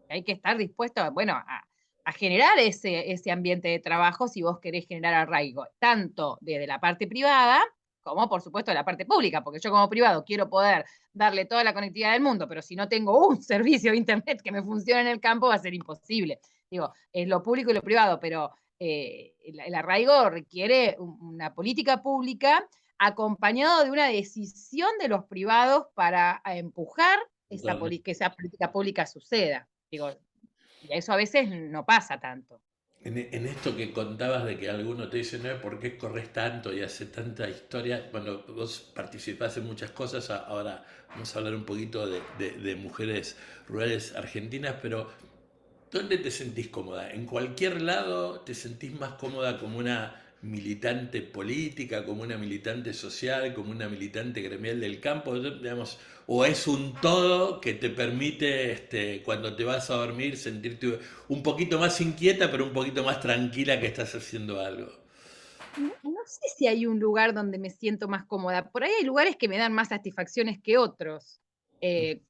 hay que estar dispuesto bueno, a generar ese ambiente de trabajo si vos querés generar arraigo, tanto desde la parte privada como, por supuesto, de la parte pública, porque yo como privado quiero poder darle toda la conectividad del mundo, pero si no tengo un servicio de internet que me funcione en el campo, va a ser imposible. Digo, es lo público y lo privado, pero el arraigo requiere una política pública acompañado de una decisión de los privados para empujar que esa política pública suceda. Digo, y eso a veces no pasa tanto. En esto que contabas de que alguno te dice, no, ¿por qué corres tanto y hace tanta historia? Bueno, vos participás en muchas cosas, ahora vamos a hablar un poquito de mujeres rurales argentinas, pero ¿Dónde te sentís cómoda? ¿En cualquier lado te sentís más cómoda como una militante política, como una militante social, como una militante gremial del campo, digamos, o es un todo que te permite, cuando te vas a dormir, sentirte un poquito más inquieta, pero un poquito más tranquila que estás haciendo algo? No sé si hay un lugar donde me siento más cómoda. Por ahí hay lugares que me dan más satisfacciones que otros.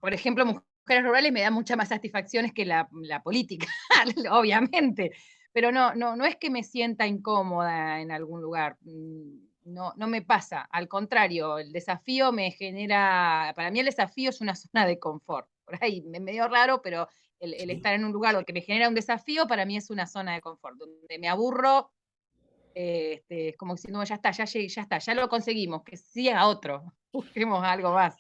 Por ejemplo, Mujeres Rurales me da muchas más satisfacciones que la política, obviamente. Pero no es que me sienta incómoda en algún lugar. No me pasa. Al contrario, el desafío me genera, para mí el desafío es una zona de confort. Por ahí me medio raro, pero el Sí. estar en un lugar que me genera un desafío, para mí es una zona de confort, donde me aburro. Es como si no, ya está, ya llegué, ya está, ya lo conseguimos, que siga otro, busquemos algo más.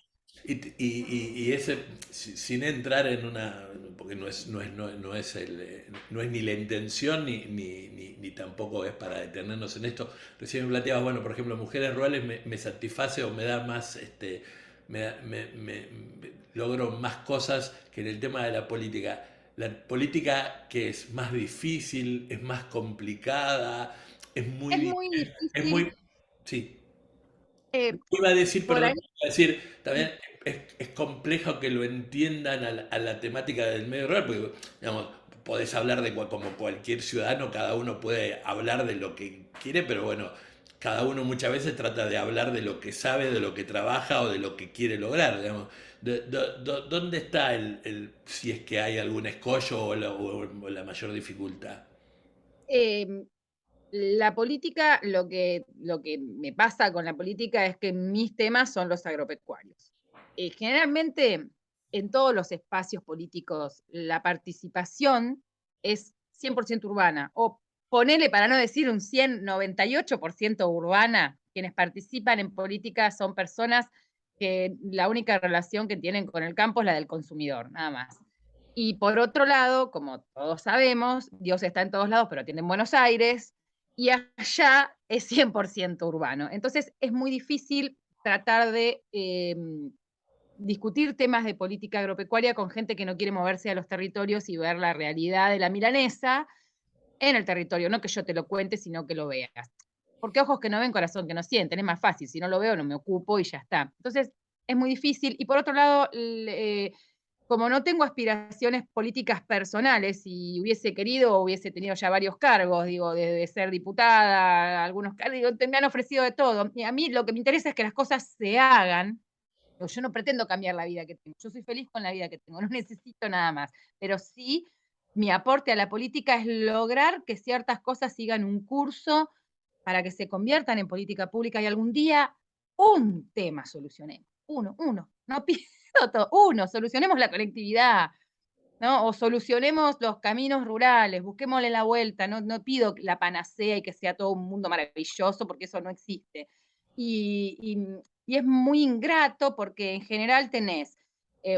Y ese, sin entrar en una, porque no es ni la intención ni tampoco es para detenernos en esto. Recién me planteabas, bueno, por ejemplo, Mujeres Rurales me satisface o me da más, logro más cosas que en el tema de la política. La política que es más difícil, es más complicada, es muy, Es muy es difícil, muy, sí. eh, Iba a decir, por perdón, ahí, iba a decir, también es complejo que lo entiendan a la temática del medio rural, porque, digamos, podés hablar de como cualquier ciudadano, cada uno puede hablar de lo que quiere, pero bueno, cada uno muchas veces trata de hablar de lo que sabe, de lo que trabaja o de lo que quiere lograr, digamos. ¿Dónde está si es que hay algún escollo o la mayor dificultad? em, la política, lo que me pasa con la política es que mis temas son los agropecuarios. Generalmente, en todos los espacios políticos, la participación es 100% urbana, o ponele, para no decir un 98% urbana. Quienes participan en política son personas que la única relación que tienen con el campo es la del consumidor, nada más. Y por otro lado, como todos sabemos, Dios está en todos lados, pero atiende en Buenos Aires, y allá es 100% urbano. Entonces es muy difícil tratar de discutir temas de política agropecuaria con gente que no quiere moverse a los territorios y ver la realidad de la milanesa en el territorio, no que yo te lo cuente, sino que lo veas. Porque ojos que no ven, corazón que no sienten, es más fácil, si no lo veo no me ocupo y ya está. Entonces es muy difícil. Y por otro lado, como no tengo aspiraciones políticas personales y hubiese querido o hubiese tenido ya varios cargos, digo, desde ser diputada, algunos cargos, me han ofrecido de todo. Y a mí lo que me interesa es que las cosas se hagan. Yo no pretendo cambiar la vida que tengo. Yo soy feliz con la vida que tengo, no necesito nada más. Pero sí, mi aporte a la política es lograr que ciertas cosas sigan un curso para que se conviertan en política pública y algún día un tema solucionemos. Uno. No pido todo, uno, solucionemos la conectividad, ¿no? O solucionemos los caminos rurales, busquémosle la vuelta, no pido la panacea y que sea todo un mundo maravilloso, porque eso no existe. Y, y- y es muy ingrato porque en general tenés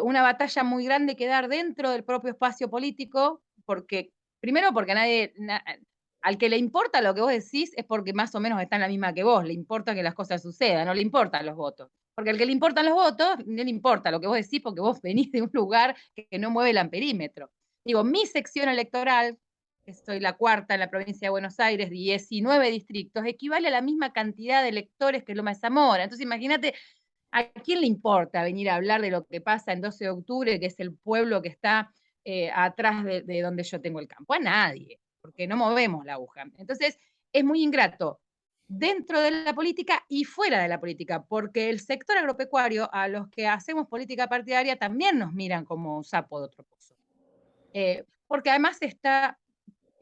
una batalla muy grande que dar dentro del propio espacio político, porque primero porque al que le importa lo que vos decís es porque más o menos está en la misma que vos, le importa que las cosas sucedan, no le importan los votos. Porque al que le importan los votos, no le importa lo que vos decís porque vos venís de un lugar que no mueve el amperímetro. Digo, mi sección electoral, que soy la cuarta en la provincia de Buenos Aires, 19 distritos, equivale a la misma cantidad de electores que Loma de Zamora. Entonces, imagínate, ¿a quién le importa venir a hablar de lo que pasa en 12 de octubre, que es el pueblo que está atrás de donde yo tengo el campo? A nadie, porque no movemos la aguja. Entonces, es muy ingrato dentro de la política y fuera de la política, porque el sector agropecuario, a los que hacemos política partidaria, también nos miran como un sapo de otro pozo. Porque además está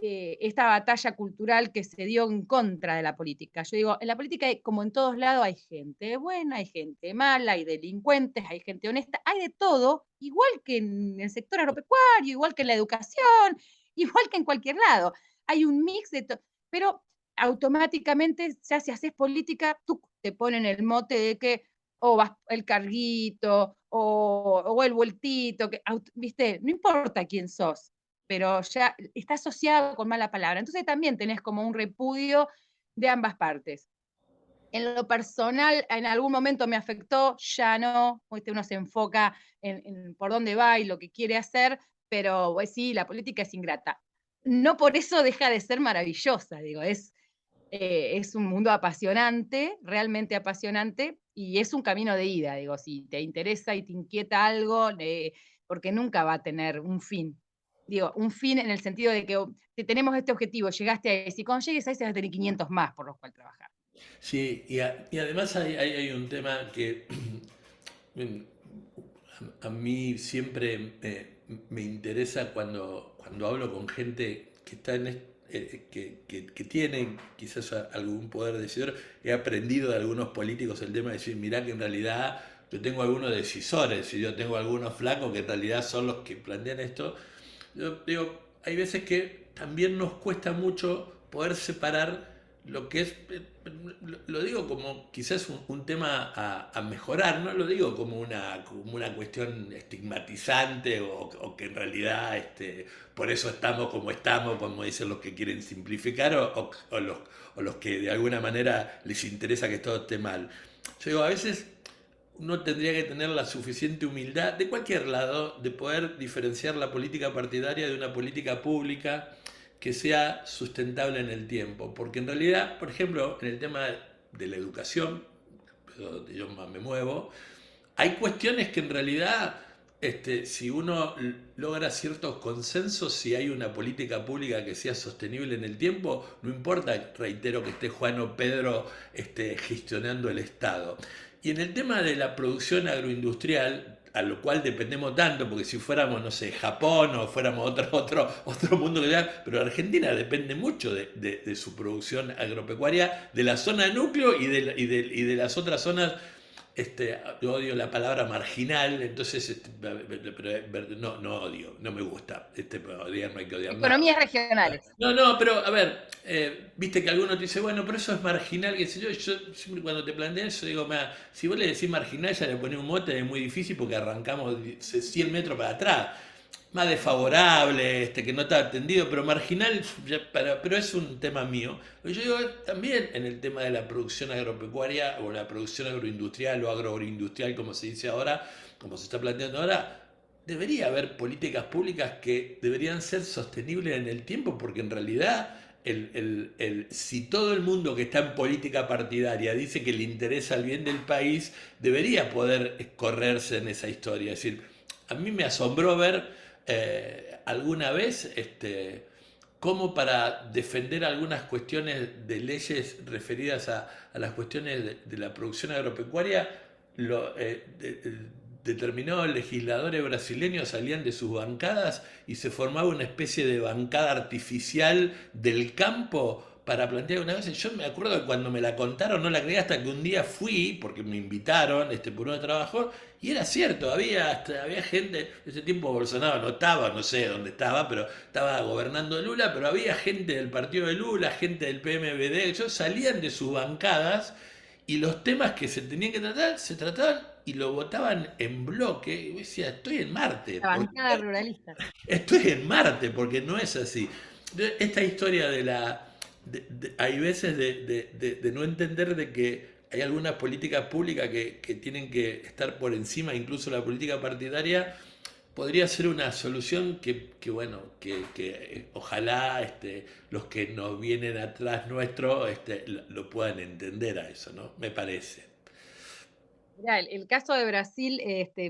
esta batalla cultural que se dio en contra de la política. Yo digo, en la política, como en todos lados, hay gente buena, hay gente mala, hay delincuentes, hay gente honesta, hay de todo, igual que en el sector agropecuario, igual que en la educación, igual que en cualquier lado. Hay un mix de todo, pero automáticamente, ya si haces política, tú te ponen el mote de que o vas el carguito o el vueltito, que, ¿viste? No importa quién sos, pero ya está asociado con mala palabra. Entonces también tenés como un repudio de ambas partes. En lo personal, en algún momento me afectó, ya no, uno se enfoca en por dónde va y lo que quiere hacer, pero pues, sí, la política es ingrata. No por eso deja de ser maravillosa, digo, es un mundo apasionante, realmente apasionante, y es un camino de ida, digo, si te interesa y te inquieta algo, porque nunca va a tener un fin. Digo, un fin en el sentido de que si tenemos este objetivo, llegaste a ese, y cuando llegues a ese vas a tener 500 más por los cuales trabajar. Sí, y además hay un tema que mm, a mí siempre me interesa cuando hablo con gente que está que tiene quizás algún poder decidor. He aprendido de algunos políticos el tema de decir, mirá que en realidad yo tengo algunos decisores y yo tengo algunos flacos que en realidad son los que plantean esto. Yo digo, hay veces que también nos cuesta mucho poder separar lo que es, lo digo como quizás un tema a mejorar, no lo digo como una cuestión estigmatizante o que en realidad por eso estamos, como dicen los que quieren simplificar o los que de alguna manera les interesa que todo esté mal. Yo digo, a veces uno tendría que tener la suficiente humildad de cualquier lado de poder diferenciar la política partidaria de una política pública que sea sustentable en el tiempo. Porque en realidad, por ejemplo, en el tema de la educación, donde yo más me muevo, hay cuestiones que en realidad, si uno logra ciertos consensos, si hay una política pública que sea sostenible en el tiempo, no importa, reitero, que esté Juan o Pedro gestionando el Estado. Y en el tema de la producción agroindustrial, a lo cual dependemos tanto, porque si fuéramos, no sé, Japón o fuéramos otro mundo, pero Argentina depende mucho de su producción agropecuaria, de la zona núcleo y de las otras zonas. Yo odio la palabra marginal, entonces, pero no odio, no me gusta. Odiar no hay que odiar nada. Economías regionales. No, no, pero a ver, viste que alguno te dice, bueno, pero eso es marginal, qué sé yo. Yo siempre cuando te plantean eso digo, mira, si vos le decís marginal ya le ponés un mote, es muy difícil porque arrancamos 100 metros para atrás. Más desfavorable, que no está atendido, pero marginal, pero es un tema mío. Lo que yo digo también en el tema de la producción agropecuaria o la producción agroindustrial o agroindustrial, como se dice ahora, como se está planteando ahora, debería haber políticas públicas que deberían ser sostenibles en el tiempo, porque en realidad si todo el mundo que está en política partidaria dice que le interesa el bien del país, debería poder correrse en esa historia. Es decir, a mí me asombró ver alguna vez cómo para defender algunas cuestiones de leyes referidas a las cuestiones de la producción agropecuaria, lo, determinados legisladores brasileños salían de sus bancadas y se formaba una especie de bancada artificial del campo para plantear una vez. Yo me acuerdo que cuando me la contaron no la creía hasta que un día fui, porque me invitaron por uno de trabajo, y era cierto, había gente, ese tiempo Bolsonaro no estaba, no sé dónde estaba, pero estaba gobernando Lula, pero había gente del partido de Lula, gente del PMBD, ellos salían de sus bancadas y los temas que se tenían que tratar se trataban y lo votaban en bloque. Y yo decía, estoy en Marte, La bancada ruralista. estoy en Marte, porque no es así. Esta historia hay veces de no entender de que hay algunas políticas públicas que tienen que estar por encima, incluso la política partidaria, podría ser una solución bueno, ojalá los que nos vienen atrás nuestro lo puedan entender a eso, ¿no? Me parece. Mirá, el caso de Brasil,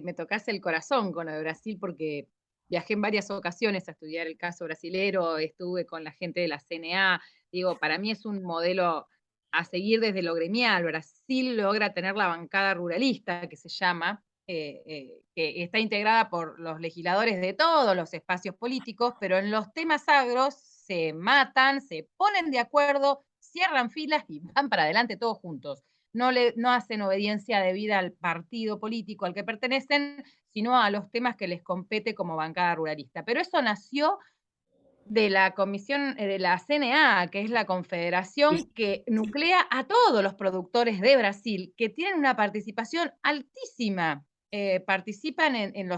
me tocase el corazón con lo de Brasil porque viajé en varias ocasiones a estudiar el caso brasilero, estuve con la gente de la CNA, digo, para mí es un modelo a seguir desde lo gremial. Brasil logra tener la bancada ruralista, que se llama, que está integrada por los legisladores de todos los espacios políticos, pero en los temas agros se matan, se ponen de acuerdo, cierran filas y van para adelante todos juntos. No hacen obediencia debida al partido político al que pertenecen, sino a los temas que les compete como bancada ruralista. Pero eso nació de la comisión de la CNA, que es la confederación que nuclea a todos los productores de Brasil, que tienen una participación altísima. Participan en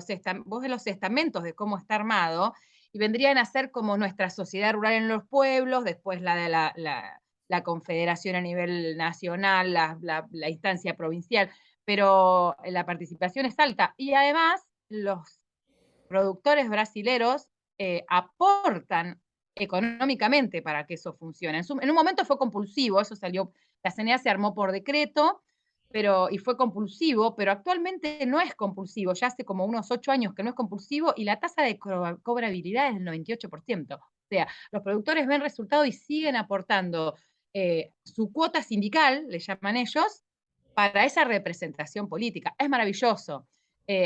vos ves los estamentos de cómo está armado, y vendrían a ser como nuestra sociedad rural en los pueblos, después la confederación a nivel nacional, la instancia provincial, pero la participación es alta. Y además, los productores brasileros aportan económicamente para que eso funcione. En un momento fue compulsivo, eso salió, la CNA se armó por decreto, y fue compulsivo, pero actualmente no es compulsivo, ya hace como unos 8 años que no es compulsivo y la tasa de cobrabilidad es del 98%. O sea, los productores ven resultado y siguen aportando su cuota sindical, le llaman ellos, para esa representación política. Es maravilloso.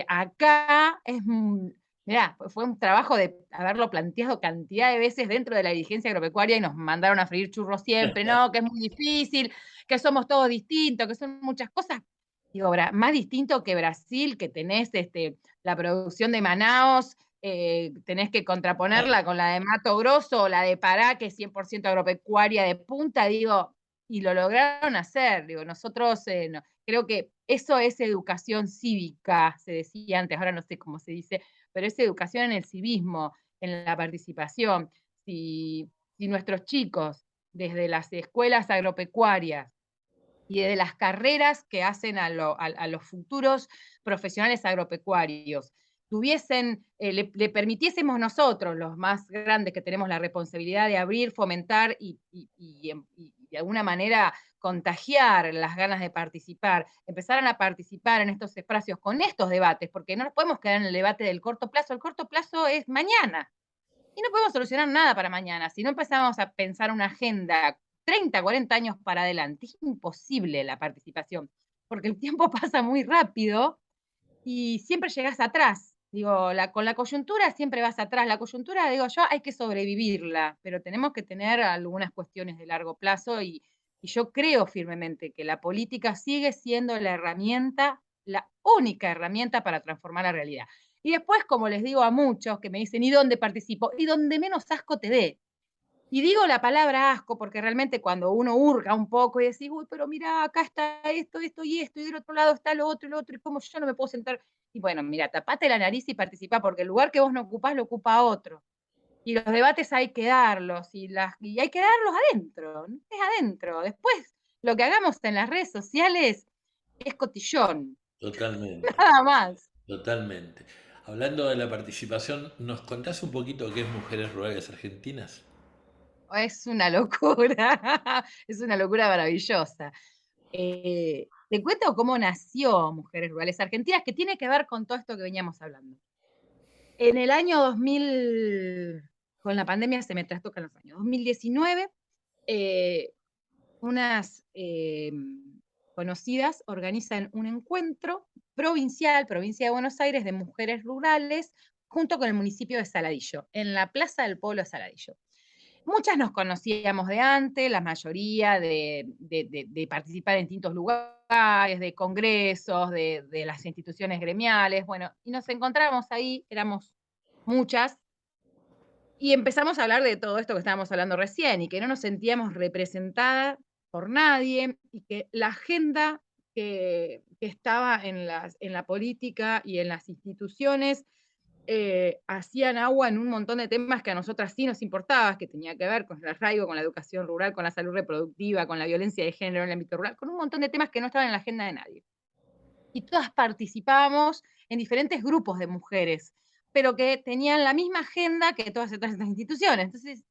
Acá es, mirá, fue un trabajo de haberlo planteado cantidad de veces dentro de la dirigencia agropecuaria y nos mandaron a freír churros siempre, no, que es muy difícil, que somos todos distintos, que son muchas cosas. Digo, más distinto que Brasil, que tenés la producción de Manaos, tenés que contraponerla con la de Mato Grosso o la de Pará, que es 100% agropecuaria de punta, digo, y lo lograron hacer. Digo, nosotros creo que eso es educación cívica, se decía antes, ahora no sé cómo se dice, pero es educación en el civismo, en la participación. Si nuestros chicos, desde las escuelas agropecuarias y de las carreras que hacen a los futuros profesionales agropecuarios, le permitiésemos nosotros, los más grandes que tenemos la responsabilidad de abrir, fomentar y de alguna manera contagiar las ganas de participar, empezaran a participar en estos espacios con estos debates, porque no nos podemos quedar en el debate del corto plazo. El corto plazo es mañana. Y no podemos solucionar nada para mañana. Si no empezamos a pensar una agenda 30, 40 años para adelante, es imposible la participación, porque el tiempo pasa muy rápido y siempre llegás atrás. Digo, con la coyuntura siempre vas atrás. La coyuntura, digo yo, hay que sobrevivirla, pero tenemos que tener algunas cuestiones de largo plazo y yo creo firmemente que la política sigue siendo la herramienta, la única herramienta para transformar la realidad. Y después, como les digo a muchos que me dicen, ¿y dónde participo? Y donde menos asco te dé. Y digo la palabra asco porque realmente cuando uno hurga un poco y decís, uy, pero mira, acá está esto, esto y esto, y del otro lado está lo otro, y cómo yo no me puedo sentar. Y bueno, mira, tapate la nariz y participa, porque el lugar que vos no ocupás lo ocupa otro. Y los debates hay que darlos, y hay que darlos adentro, ¿no? Es adentro. Después, lo que hagamos en las redes sociales es cotillón, Totalmente, nada más. totalmente. Hablando de la participación, ¿nos contás un poquito qué es Mujeres Rurales Argentinas? Es una locura, es una locura maravillosa. Te cuento cómo nació Mujeres Rurales Argentinas, que tiene que ver con todo esto que veníamos hablando. En el año 2000, con la pandemia se me trastocan los años, 2019, eh, unas conocidas organizan un encuentro provincial, provincia de Buenos Aires, de mujeres rurales, junto con el municipio de Saladillo, en la Plaza del Pueblo de Saladillo. Muchas nos conocíamos de antes, la mayoría de participar en distintos lugares, de congresos, de las instituciones gremiales, bueno, y nos encontramos ahí, éramos muchas, y empezamos a hablar de todo esto que estábamos hablando recién, y que no nos sentíamos representadas por nadie, y que la agenda que estaba en la política y en las instituciones hacían agua en un montón de temas que a nosotras sí nos importaba, que tenía que ver con el arraigo, con la educación rural, con la salud reproductiva, con la violencia de género en el ámbito rural, con un montón de temas que no estaban en la agenda de nadie. Y todas participábamos en diferentes grupos de mujeres, pero que tenían la misma agenda que todas estas instituciones. Entonces,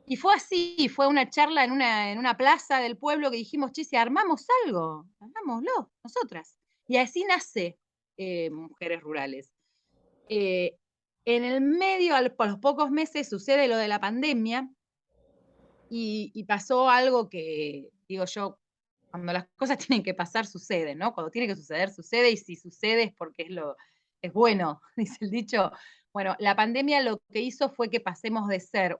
y fue así, fue una charla en una plaza del pueblo que dijimos, che, si armamos algo, hagámoslo, nosotras. Y así nace Mujeres Rurales. Eh, en el medio, por los pocos meses, sucede lo de la pandemia y pasó algo que, digo yo, cuando las cosas tienen que pasar, suceden, ¿no? Cuando tiene que suceder, sucede, y si sucede es porque es bueno, dice el dicho. Bueno, la pandemia lo que hizo fue que pasemos de ser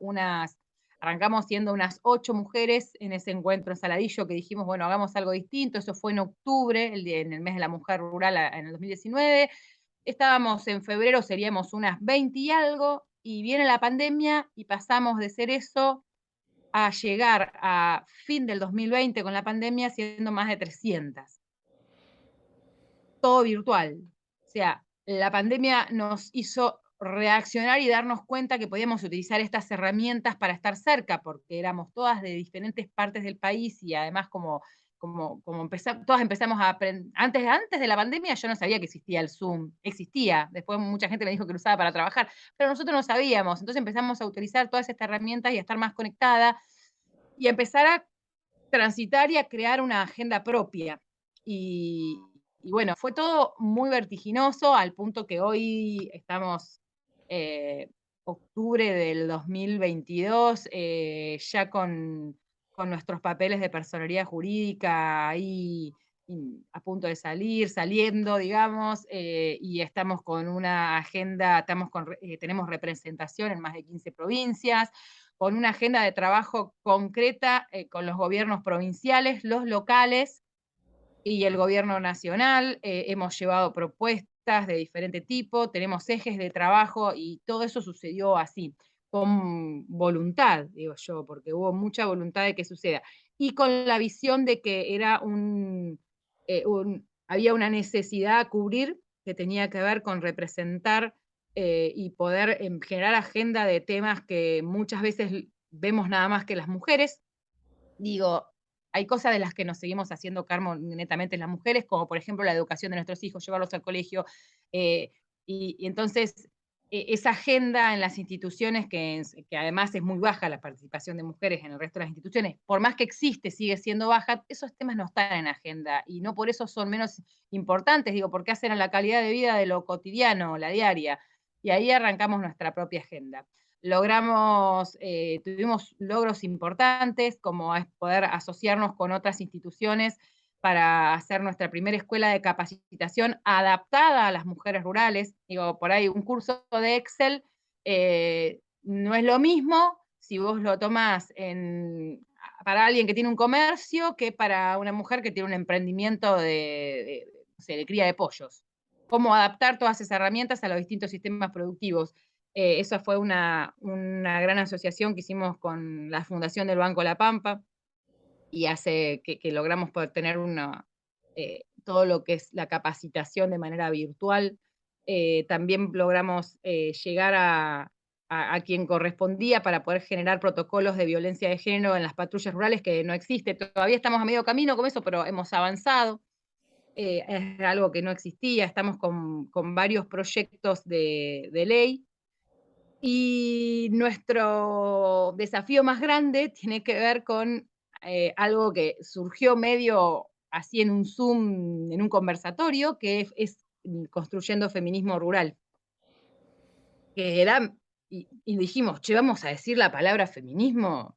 arrancamos siendo unas 8 mujeres en ese encuentro en Saladillo, que dijimos, bueno, hagamos algo distinto. Eso fue en octubre, en el mes de la mujer rural en el 2019. Estábamos en febrero, seríamos unas 20 y algo, y viene la pandemia y pasamos de ser eso a llegar a fin del 2020 con la pandemia siendo más de 300. Todo virtual. O sea, la pandemia nos hizo reaccionar y darnos cuenta que podíamos utilizar estas herramientas para estar cerca, porque éramos todas de diferentes partes del país y además como todas empezamos a aprender, antes de la pandemia yo no sabía que existía el Zoom, existía, después mucha gente me dijo que lo usaba para trabajar, pero nosotros no sabíamos, entonces empezamos a utilizar todas estas herramientas y a estar más conectada y a empezar a transitar y a crear una agenda propia. Y, y bueno, fue todo muy vertiginoso al punto que hoy estamos eh, octubre del 2022, ya con nuestros papeles de personería jurídica ahí a punto de salir, saliendo, digamos, y estamos con una agenda, tenemos representación en más de 15 provincias, con una agenda de trabajo concreta con los gobiernos provinciales, los locales y el gobierno nacional. Hemos llevado propuestas de diferente tipo, tenemos ejes de trabajo y todo eso sucedió así, con voluntad, digo yo, porque hubo mucha voluntad de que suceda. Y con la visión de que había una necesidad a cubrir que tenía que ver con representar y poder generar agenda de temas que muchas veces vemos nada más que las mujeres. Digo, hay cosas de las que nos seguimos haciendo cargo netamente las mujeres, como por ejemplo la educación de nuestros hijos, llevarlos al colegio, eh, y entonces esa agenda en las instituciones, que además es muy baja la participación de mujeres en el resto de las instituciones, por más que existe, sigue siendo baja, esos temas no están en agenda y no por eso son menos importantes, digo, porque hacen a la calidad de vida de lo cotidiano, la diaria, y ahí arrancamos nuestra propia agenda. Tuvimos logros importantes, como es poder asociarnos con otras instituciones para hacer nuestra primera escuela de capacitación adaptada a las mujeres rurales. Digo, por ahí un curso de Excel no es lo mismo si vos lo tomás para alguien que tiene un comercio que para una mujer que tiene un emprendimiento no sé, de cría de pollos. Cómo adaptar todas esas herramientas a los distintos sistemas productivos. Esa fue una gran asociación que hicimos con la Fundación del Banco La Pampa y hace que logramos poder tener todo lo que es la capacitación de manera virtual. También logramos llegar a quien correspondía para poder generar protocolos de violencia de género en las patrullas rurales, que no existe. Todavía estamos a medio camino con eso, pero hemos avanzado. Es algo que no existía. Estamos con varios proyectos de ley y nuestro desafío más grande tiene que ver con algo que surgió medio así en un Zoom, en un conversatorio, que es construyendo feminismo rural. Que era, y dijimos, che, vamos a decir la palabra feminismo.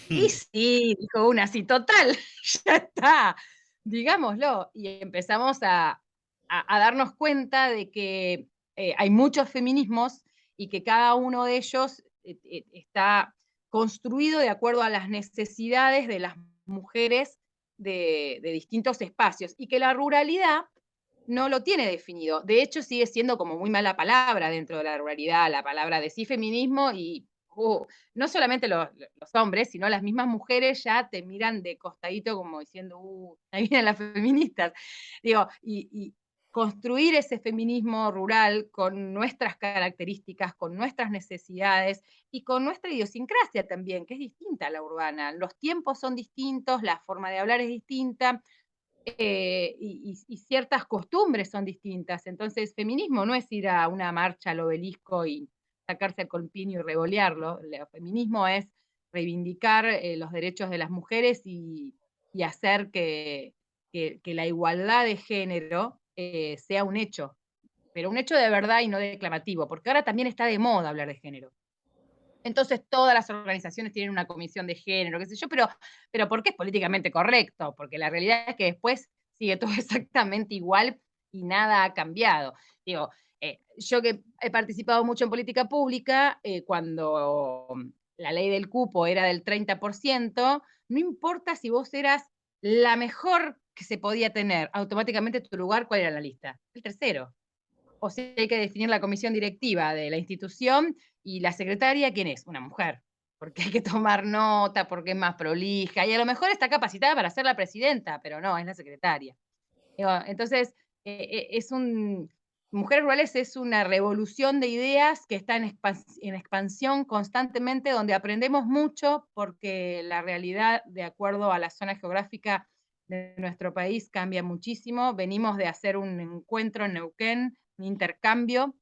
Y sí, dijo una, así, total, ya está, digámoslo. Y empezamos a darnos cuenta de que hay muchos feminismos y que cada uno de ellos está construido de acuerdo a las necesidades de las mujeres de distintos espacios y que la ruralidad no lo tiene definido. De hecho, sigue siendo como muy mala palabra dentro de la ruralidad, la palabra de sí feminismo y no solamente los hombres, sino las mismas mujeres ya te miran de costadito como diciendo, ahí vienen las feministas. Digo, y construir ese feminismo rural con nuestras características, con nuestras necesidades y con nuestra idiosincrasia también, que es distinta a la urbana. Los tiempos son distintos, la forma de hablar es distinta, y ciertas costumbres son distintas. Entonces, feminismo no es ir a una marcha al obelisco y sacarse el colpiño y revolearlo. El feminismo es reivindicar los derechos de las mujeres y hacer que la igualdad de género sea un hecho, pero un hecho de verdad y no declamativo, porque ahora también está de moda hablar de género. Entonces todas las organizaciones tienen una comisión de género, qué sé yo, pero ¿por qué es políticamente correcto? Porque la realidad es que después sigue todo exactamente igual y nada ha cambiado. Digo, yo que he participado mucho en política pública, cuando la ley del cupo era del 30%, no importa si vos eras la mejor que se podía tener, automáticamente tu lugar, ¿cuál era la lista? El tercero. O sea, hay que definir la comisión directiva de la institución y la secretaria, ¿quién es? Una mujer, porque hay que tomar nota, porque es más prolija, y a lo mejor está capacitada para ser la presidenta, pero no, es la secretaria. Entonces, es un Mujeres Rurales es una revolución de ideas que está en expansión constantemente, donde aprendemos mucho, porque la realidad, de acuerdo a la zona geográfica, de nuestro país cambia muchísimo. Venimos de hacer un encuentro en Neuquén, un intercambio,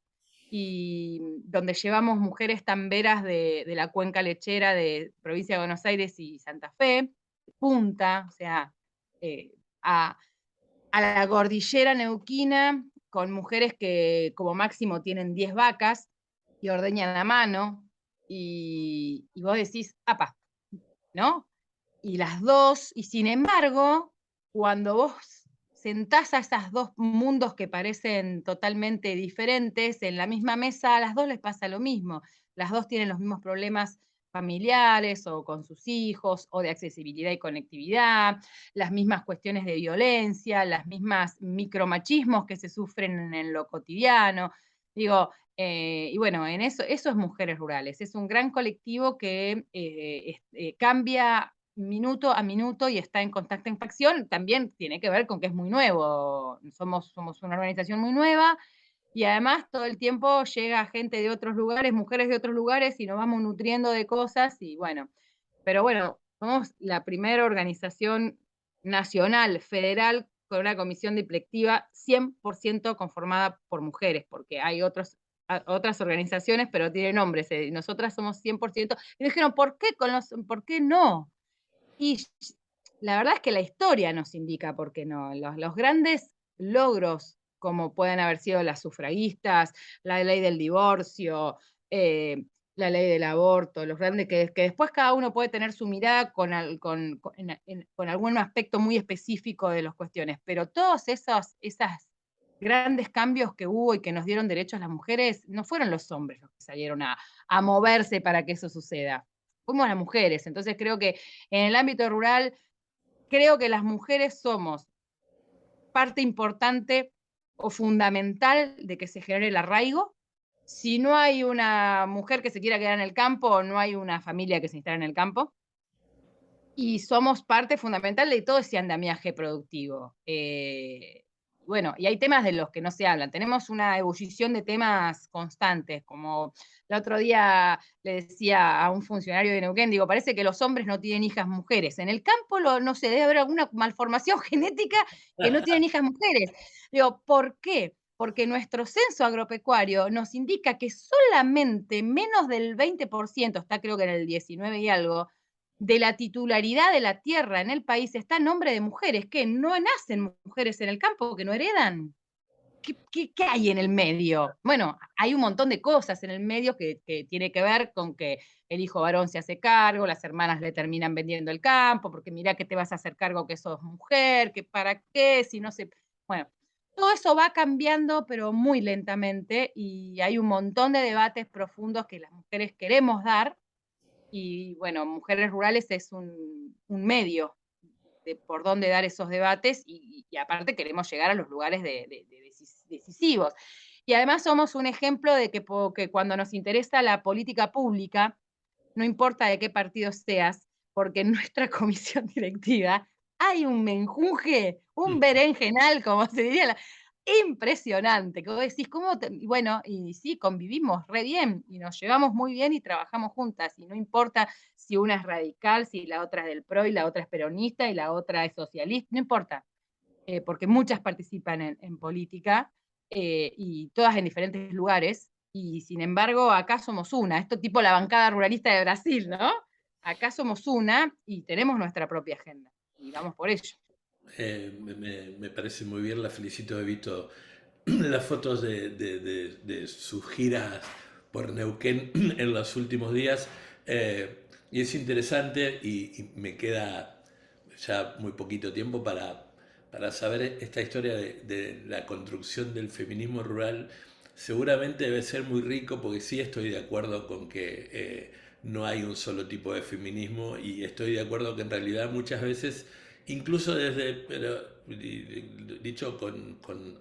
y donde llevamos mujeres tamberas de la cuenca lechera de provincia de Buenos Aires y Santa Fe, Punta, o sea, a, a la cordillera neuquina, con mujeres que como máximo tienen 10 vacas y ordeñan a mano, y vos decís, apa, ¿no? Y las dos, y sin embargo, cuando vos sentás a esos dos mundos que parecen totalmente diferentes en la misma mesa, a las dos les pasa lo mismo. Las dos tienen los mismos problemas familiares o con sus hijos, o de accesibilidad y conectividad, las mismas cuestiones de violencia, las mismas micromachismos que se sufren en lo cotidiano. Digo, y bueno, en eso es Mujeres Rurales. Es un gran colectivo que cambia minuto a minuto y está en constante infracción. También tiene que ver con que es muy nuevo. Somos una organización muy nueva y además todo el tiempo llega gente de otros lugares, mujeres de otros lugares, y nos vamos nutriendo de cosas y bueno. Pero bueno, somos la primera organización nacional, federal, con una comisión directiva 100% conformada por mujeres, porque hay otras organizaciones, pero tienen hombres. Nosotras somos 100%. Y dijeron, ¿por qué no? Y la verdad es que la historia nos indica por qué no. Los grandes logros, como pueden haber sido las sufragistas, la ley del divorcio, la ley del aborto, los grandes que después cada uno puede tener su mirada con algún aspecto muy específico de las cuestiones, pero todos esos grandes cambios que hubo y que nos dieron derechos a las mujeres, no fueron los hombres los que salieron a moverse para que eso suceda, fuimos las mujeres. Entonces creo que en el ámbito rural, creo que las mujeres somos parte importante o fundamental de que se genere el arraigo. Si no hay una mujer que se quiera quedar en el campo, no hay una familia que se instale en el campo. Y somos parte fundamental de todo ese andamiaje productivo. Bueno, y hay temas de los que no se hablan. Tenemos una ebullición de temas constantes, como el otro día le decía a un funcionario de Neuquén, digo, parece que los hombres no tienen hijas mujeres. En el campo, no sé, debe haber alguna malformación genética que no tienen hijas mujeres. Digo, ¿por qué? Porque nuestro censo agropecuario nos indica que solamente menos del 20%, está creo que en el 19 y algo, de la titularidad de la tierra en el país está a nombre de mujeres, que no nacen mujeres en el campo, que no heredan. ¿Qué hay en el medio? Bueno, hay un montón de cosas en el medio que tiene que ver con que el hijo varón se hace cargo, las hermanas le terminan vendiendo el campo, porque mira que te vas a hacer cargo que sos mujer, que para qué, si no se... Bueno, todo eso va cambiando, pero muy lentamente, y hay un montón de debates profundos que las mujeres queremos dar, y bueno, Mujeres Rurales es un medio de por dónde dar esos debates y aparte queremos llegar a los lugares decisivos. Y además somos un ejemplo de que cuando nos interesa la política pública, no importa de qué partido seas, porque en nuestra comisión directiva hay un menjunje, un berenjenal, como se diría, impresionante, que vos decís, ¿cómo y bueno, y sí, convivimos re bien, y nos llevamos muy bien y trabajamos juntas, y no importa si una es radical, si la otra es del PRO, y la otra es peronista, y la otra es socialista, no importa, porque muchas participan en política, y todas en diferentes lugares, y sin embargo, acá somos una, esto tipo la bancada ruralista de Brasil, ¿no? Acá somos una y tenemos nuestra propia agenda, y vamos por ello. Me parece muy bien, la felicito, he visto las fotos de sus giras por Neuquén en los últimos días, y es interesante y me queda ya muy poquito tiempo para saber esta historia de la construcción del feminismo rural. Seguramente debe ser muy rico porque sí estoy de acuerdo con que no hay un solo tipo de feminismo, y estoy de acuerdo que en realidad muchas veces, incluso pero dicho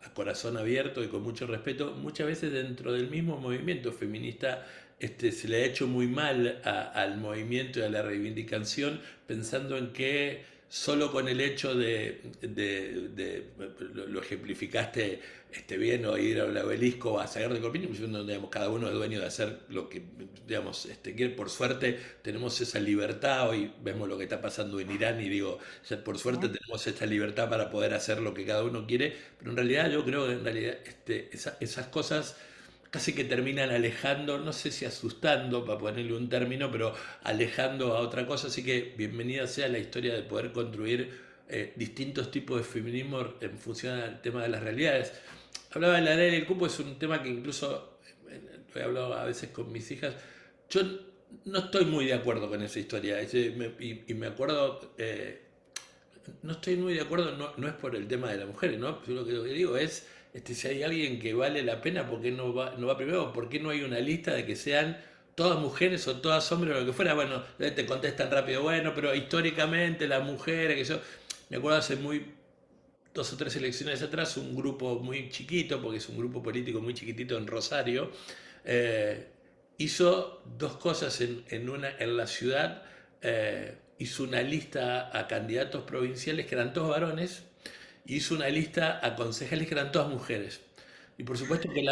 a corazón abierto y con mucho respeto, muchas veces dentro del mismo movimiento feminista se le ha hecho muy mal al movimiento y a la reivindicación, pensando en que solo con el hecho lo ejemplificaste bien, o ir al obelisco a sacar de Corpiño, pues, digamos, cada uno es dueño de hacer lo que, digamos, quiere. Por suerte tenemos esa libertad, hoy vemos lo que está pasando en Irán y digo, o sea, por suerte ¿no? tenemos esta libertad para poder hacer lo que cada uno quiere, pero en realidad yo creo que en realidad esas cosas casi que terminan alejando, no sé si asustando, para ponerle un término, pero alejando a otra cosa. Así que bienvenida sea la historia de poder construir distintos tipos de feminismo en función al tema de las realidades. Hablaba de la ley del cupo, es un tema que incluso lo he hablado a veces con mis hijas. Yo no estoy muy de acuerdo con esa historia, y me acuerdo, no estoy muy de acuerdo, no, no es por el tema de las mujeres, ¿no? Yo lo que digo es, si hay alguien que vale la pena, ¿por qué no va primero? ¿Por qué no hay una lista de que sean todas mujeres o todas hombres o lo que fuera? Bueno, te contestan rápido, bueno, pero históricamente las mujeres, que yo, me acuerdo hace muy 2 o 3 elecciones atrás, un grupo muy chiquito, porque es un grupo político muy chiquitito en Rosario, eh, hizo dos cosas en la ciudad. Hizo una lista a candidatos provinciales que eran todos varones, y hizo una lista a concejales que eran todas mujeres. Y por supuesto que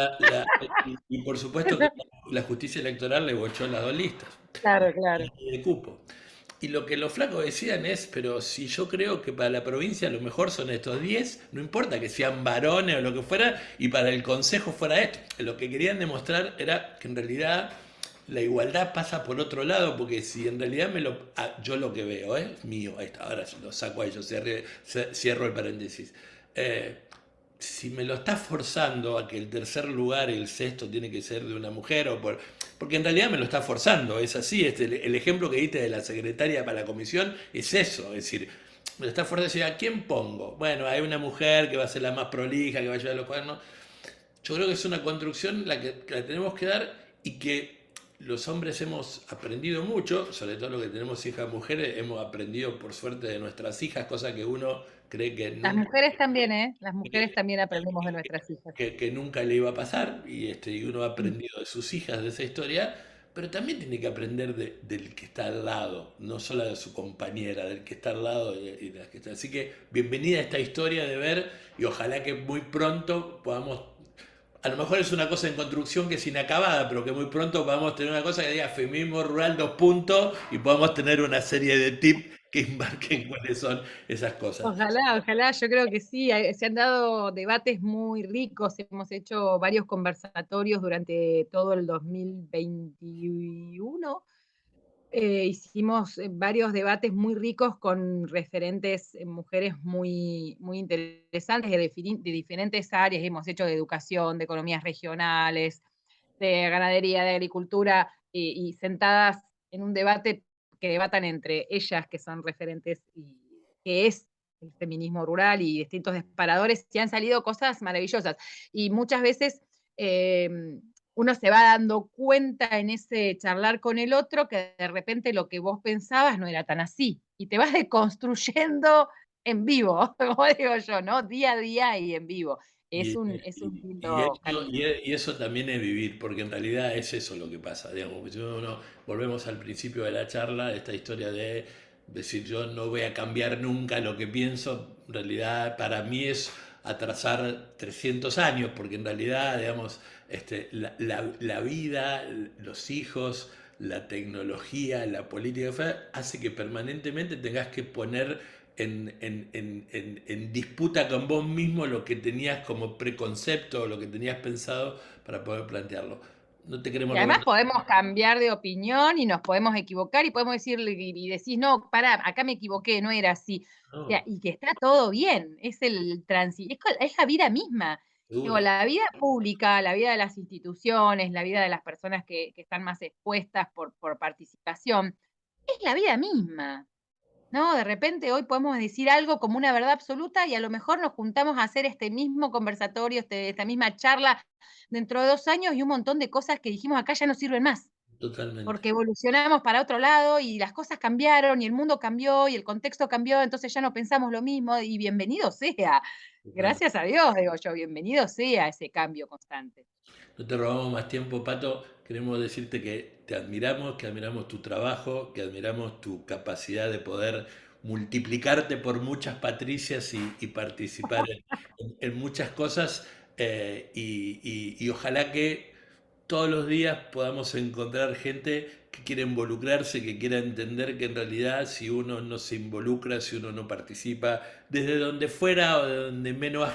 y por supuesto que la justicia electoral le bochó las dos listas Claro, claro. de cupo. Y lo que los flacos decían es, pero si yo creo que para la provincia lo mejor son estos 10, no importa que sean varones o lo que fuera, y para el consejo fuera esto. Lo que querían demostrar era que en realidad la igualdad pasa por otro lado, porque si en realidad yo lo que veo, es mío, ahí está, ahora lo saco a ellos, cierro el paréntesis. Eh, si me lo estás forzando a que el tercer lugar, el sexto, tiene que ser de una mujer, porque en realidad me lo está forzando, es así. El ejemplo que diste de la secretaria para la comisión es eso, es decir, me lo está forzando a decir, ¿a quién pongo? Bueno, hay una mujer que va a ser la más prolija, que va a llevar los cuadernos. Yo creo que es una construcción que la tenemos que dar, y que los hombres hemos aprendido mucho, sobre todo los que tenemos hijas mujeres, hemos aprendido por suerte de nuestras hijas, cosa que uno cree que Las nunca, mujeres también, ¿eh? Las mujeres también aprendemos de nuestras hijas. que nunca le iba a pasar, y uno ha aprendido de sus hijas, de esa historia, pero también tiene que aprender del que está al lado, no solo de su compañera, del que está al lado y de las que está. Así que bienvenida a esta historia de ver, y ojalá que muy pronto podamos, a lo mejor es una cosa en construcción que es inacabada, pero que muy pronto podamos tener una cosa que diga feminismo rural 2 puntos, y podamos tener una serie de tips que embarquen cuáles son esas cosas. Ojalá, ojalá, yo creo que sí, se han dado debates muy ricos, hemos hecho varios conversatorios durante todo el 2021. Hicimos varios debates muy ricos con referentes, mujeres muy, muy interesantes de diferentes áreas. Hemos hecho de educación, de economías regionales, de ganadería, de agricultura, y sentadas en un debate que debatan entre ellas, que son referentes, y que es el feminismo rural y distintos disparadores, y han salido cosas maravillosas. Y muchas veces eh, uno se va dando cuenta en ese charlar con el otro que de repente lo que vos pensabas no era tan así. Y te vas deconstruyendo en vivo, como digo yo, ¿no? Día a día y en vivo. Es un lindo camino. Y eso también es vivir, porque en realidad es eso lo que pasa, digamos. Volvemos al principio de la charla, esta historia de decir yo no voy a cambiar nunca lo que pienso. En realidad para mí es atrasar 300 años, porque en realidad, digamos, la vida, los hijos, la tecnología, la política, hace que permanentemente tengas que poner en disputa con vos mismo lo que tenías como preconcepto, o lo que tenías pensado para poder plantearlo. No te queremos Y robar. además podemos cambiar de opinión y nos podemos equivocar y podemos decirle y decís, no, pará, acá me equivoqué, no era así. O sea, No, y que está todo bien, es el tránsito, es la vida misma. Digo, seguro. la vida pública, la vida de las instituciones, la vida de las personas que están más expuestas por participación, es la vida misma. ¿No? De repente hoy podemos decir algo como una verdad absoluta y a lo mejor nos juntamos a hacer este mismo conversatorio, esta misma charla dentro de 2 años, y un montón de cosas que dijimos acá ya no sirven más, Totalmente. porque evolucionamos para otro lado y las cosas cambiaron y el mundo cambió y el contexto cambió, entonces ya no pensamos lo mismo y bienvenido sea. Totalmente. Gracias a Dios, digo yo, bienvenido sea ese cambio constante. No te robamos más tiempo, Pato. Queremos decirte que te admiramos, que admiramos tu trabajo, que admiramos tu capacidad de poder multiplicarte por muchas Patricias y participar en muchas cosas y ojalá que todos los días podamos encontrar gente que quiera involucrarse, que quiera entender que en realidad si uno no se involucra, si uno no participa, desde donde fuera o de donde menos,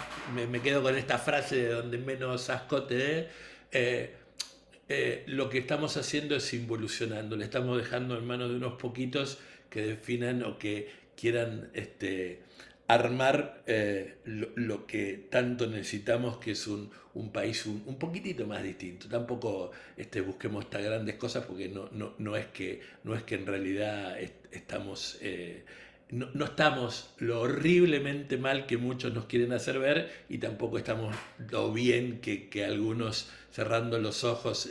me quedo con esta frase, de donde menos asco te dé, eh, lo que estamos haciendo es involucionando, le estamos dejando en manos de unos poquitos que definan o que quieran armar lo que tanto necesitamos, que es un país un poquitito más distinto. Tampoco busquemos tan grandes cosas porque no es que en realidad estamos... no estamos lo horriblemente mal que muchos nos quieren hacer ver y tampoco estamos lo bien que algunos cerrando los ojos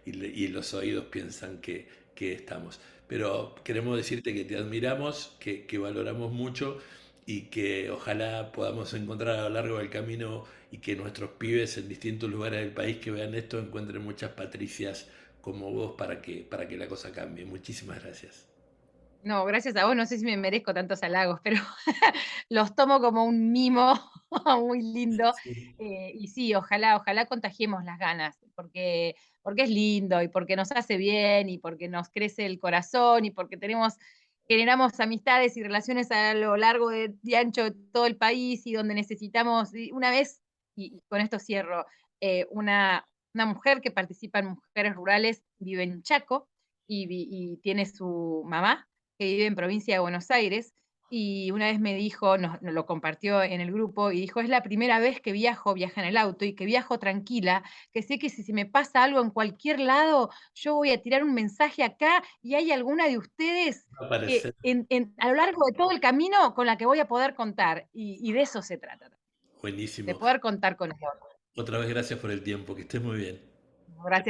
y los oídos piensan que estamos. Pero queremos decirte que te admiramos, que valoramos mucho y que ojalá podamos encontrar a lo largo del camino y que nuestros pibes en distintos lugares del país que vean esto encuentren muchas Patricias como vos para que la cosa cambie. Muchísimas gracias. No, gracias a vos, no sé si me merezco tantos halagos, pero los tomo como un mimo muy lindo. Sí. Y sí, ojalá contagiemos las ganas, porque es lindo y porque nos hace bien y porque nos crece el corazón y porque generamos amistades y relaciones a lo largo y ancho de todo el país y donde necesitamos. Y una vez, y con esto cierro, una mujer que participa en Mujeres Rurales vive en Chaco y tiene su mamá que vive en provincia de Buenos Aires, y una vez me dijo, nos lo compartió en el grupo, y dijo, es la primera vez que viaja en el auto y que viajo tranquila, que sé que si me pasa algo en cualquier lado, yo voy a tirar un mensaje acá y hay alguna de ustedes Va a que aparecer. a lo largo de todo el camino con la que voy a poder contar. Y de eso se trata, de Buenísimo. poder contar con el otro. Otra vez gracias por el tiempo. Que estés muy bien. Gracias.